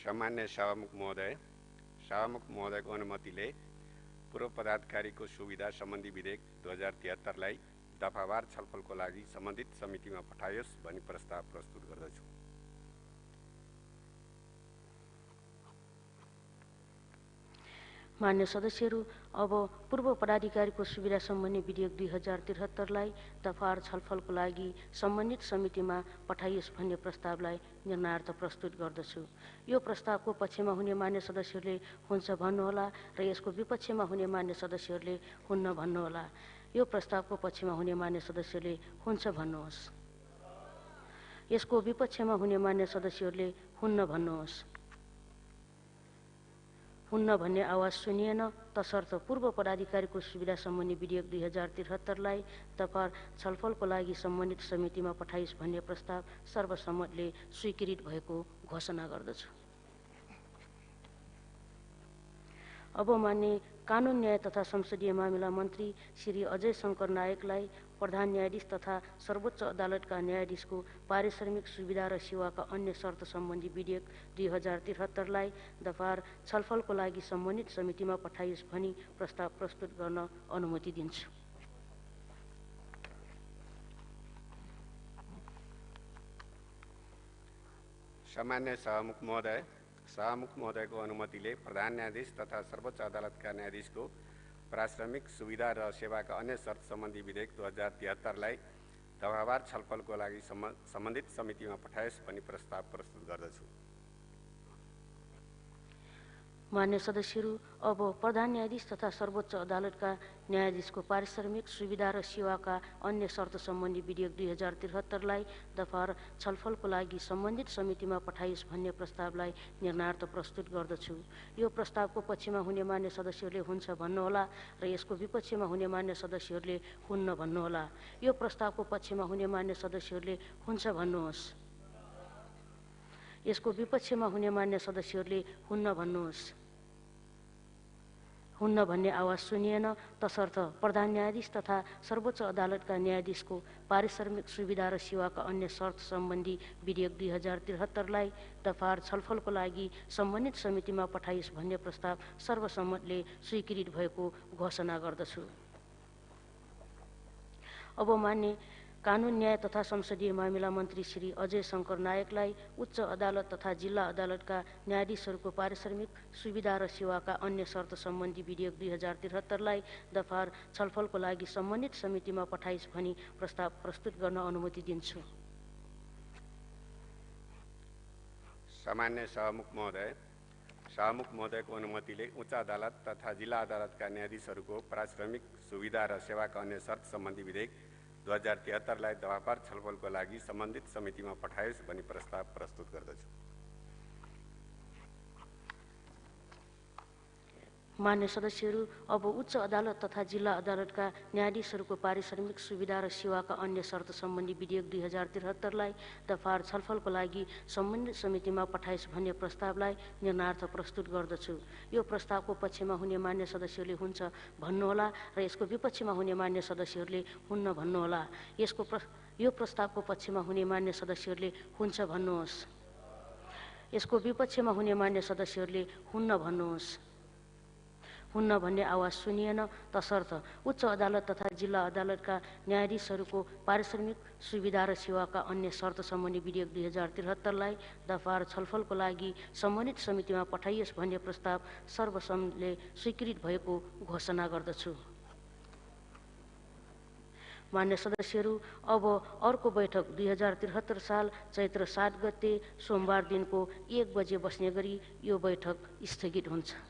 सामान्य सभामुख महोदयको अनुमतिले पूर्व पदाधिकारीको सुविधा सम्बन्धी विधेयक 2073लाई दफावार छलफलको लागि सम्बन्धित समितिमा पठाइयोस् भनी प्रस्ताव प्रस्तुत गर्दछु। मान्य सदस्यहरू, अब पूर्व पदाधिकारीको सुविधा सम्बन्धी विधेयक 2073लाई दफावार छलफलको लागि सम्बन्धित समितिमा पठाइयोस् भन्ने प्रस्तावलाई निर्णयार्थ प्रस्तुत गर्दछु। यो प्रस्तावको पक्षमा हुने मान्य सदस्यहरूले हुन्छ भन्नुहोला र यसको विपक्षमा हुने मान्य सदस्यहरूले हुन्न भन्नुहोला। यो प्रस्तावको पक्षमा हुने मान्य सदस्यले हुन्छ भन्नुहोस्। यसको विपक्षमा हुने मान्य सदस्यहरूले हुन्न भन्नुहोस्। हुन्न भन्ने आवाज सुनिएन, तसर्थ पूर्व पदाधिकारीको सुविधा सम्बन्धी विधेयक 2073लाई दफावार छलफलको लागि सम्बन्धित समितिमा पठाइयोस् भन्ने प्रस्ताव सर्वसम्मतले स्वीकृत भएको घोषणा गर्दछु। अब मान्य कानुन न्याय तथा संसदीय मामिला मन्त्री श्री अजय शंकर नायकलाई प्रधान न्यायाधीश तथा सर्वोच्च अदालतका न्यायाधीशको पारिश्रमिक सुविधा र सेवाका अन्य शर्त सम्बन्धी विधेयक 2073लाई दफावार छलफलको लागि सम्बन्धित समितिमा पठाइयोस् भनी प्रस्ताव प्रस्तुत गर्न अनुमति दिन्छु। सामान्य सभामुख महोदयको अनुमतिले प्रधान न्यायाधीश तथा सर्वोच्च अदालतका न्यायाधीशको पारिश्रमिक सुविधा र सेवाका अन्य शर्त सम्बन्धी विधेयक 2073लाई दफावार छलफलको लागि सम्बन्धित समितिमा पठाइयोस् भनी प्रस्ताव प्रस्तुत गर्दछु। मान्य सदस्यहरू, अब प्रधान न्यायाधीश तथा सर्वोच्च अदालतका न्यायाधीशको पारिश्रमिक सुविधा र सेवाका अन्य शर्त सम्बन्धी विधेयक 2073लाई दफावार छलफलको लागि सम्बन्धित समितिमा पठाइयोस् भन्ने प्रस्तावलाई निर्णयार्थ प्रस्तुत गर्दछु। यो प्रस्तावको पक्षमा हुने मान्य सदस्यहरूले हुन्छ भन्नुहोला र यसको विपक्षमा हुने मान्य सदस्यहरूले हुन्न भन्नुहोला। यो प्रस्तावको पक्षमा हुने मान्य सदस्यहरूले हुन्छ भन्नुहोस्। यसको विपक्षमा हुने मान्य सदस्यहरूले हुन्न भन्नुहोस्। हुन्न भन्ने आवाज सुनिएन, तसर्थ प्रधान न्यायाधीश तथा सर्वोच्च अदालतका न्यायाधीशको पारिश्रमिक सुविधा र सेवाका अन्य शर्त सम्बन्धी विधेयक 2073लाई दफावार छलफलको लागि सम्बन्धित समितिमा पठाइयोस् भन्ने प्रस्ताव सर्वसम्मतले स्वीकृत भएको घोषणा गर्दछु। अब मान्य कानुन न्याय तथा संसदीय मामिला मन्त्री श्री अजय शंकर नायकलाई उच्च अदालत तथा जिल्ला अदालतका न्यायाधीशहरूको पारिश्रमिक सुविधा र सेवाका अन्य शर्त सम्बन्धी विधेयक 2073लाई दफावार छलफलको लागि सम्बन्धित समितिमा पठाइयोस् भनी प्रस्ताव प्रस्तुत गर्न अनुमति दिन्छु। सामान्य सभामुख महोदयको अनुमतिले उच्च अदालत तथा जिल्ला अदालतका न्यायाधीशहरूको पारिश्रमिक सुविधा र सेवाका अन्य शर्त सम्बन्धी विधेयक 2073लाई दफावार छलफलको लागि सम्बन्धित समितिमा पठाइयोस् भनी प्रस्ताव प्रस्तुत गर्दछु। मान्य सदस्यहरू, अब उच्च अदालत तथा जिल्ला अदालतका न्यायाधीशहरूको पारिश्रमिक सुविधा र सेवाका अन्य शर्त सम्बन्धी विधेयक 2073लाई दफावार छलफलको लागि सम्बन्धित समितिमा पठाइयोस् भन्ने प्रस्तावलाई निर्णयार्थ प्रस्तुत गर्दछु। यो प्रस्तावको पक्षमा हुने मान्य सदस्यहरूले हुन्छ भन्नुहोला र यसको विपक्षमा हुने मान्य सदस्यहरूले हुन्न भन्नुहोला। यो प्रस्तावको पक्षमा हुने मान्य सदस्यहरूले हुन्छ भन्नुहोस्। यसको विपक्षमा हुने मान्य सदस्यहरूले हुन्न भन्नुहोस्। हुन्न भन्ने आवाज सुनिएन, तसर्थ उच्च अदालत तथा जिल्ला अदालतका न्यायाधीशहरूको पारिश्रमिक सुविधा र सेवाका अन्य शर्त सम्बन्धी विधेयक 2073लाई दफावार छलफलको लागि सम्बन्धित समितिमा पठाइयोस् भन्ने प्रस्ताव सर्वसम्मतले स्वीकृत भएको घोषणा गर्दछु। मान्य सदस्यहरू, अब अर्को बैठक 2073 साल चैत्र 7 गते सोमबार दिनको 1 बजे बस्ने गरी यो बैठक स्थगित हुन्छ।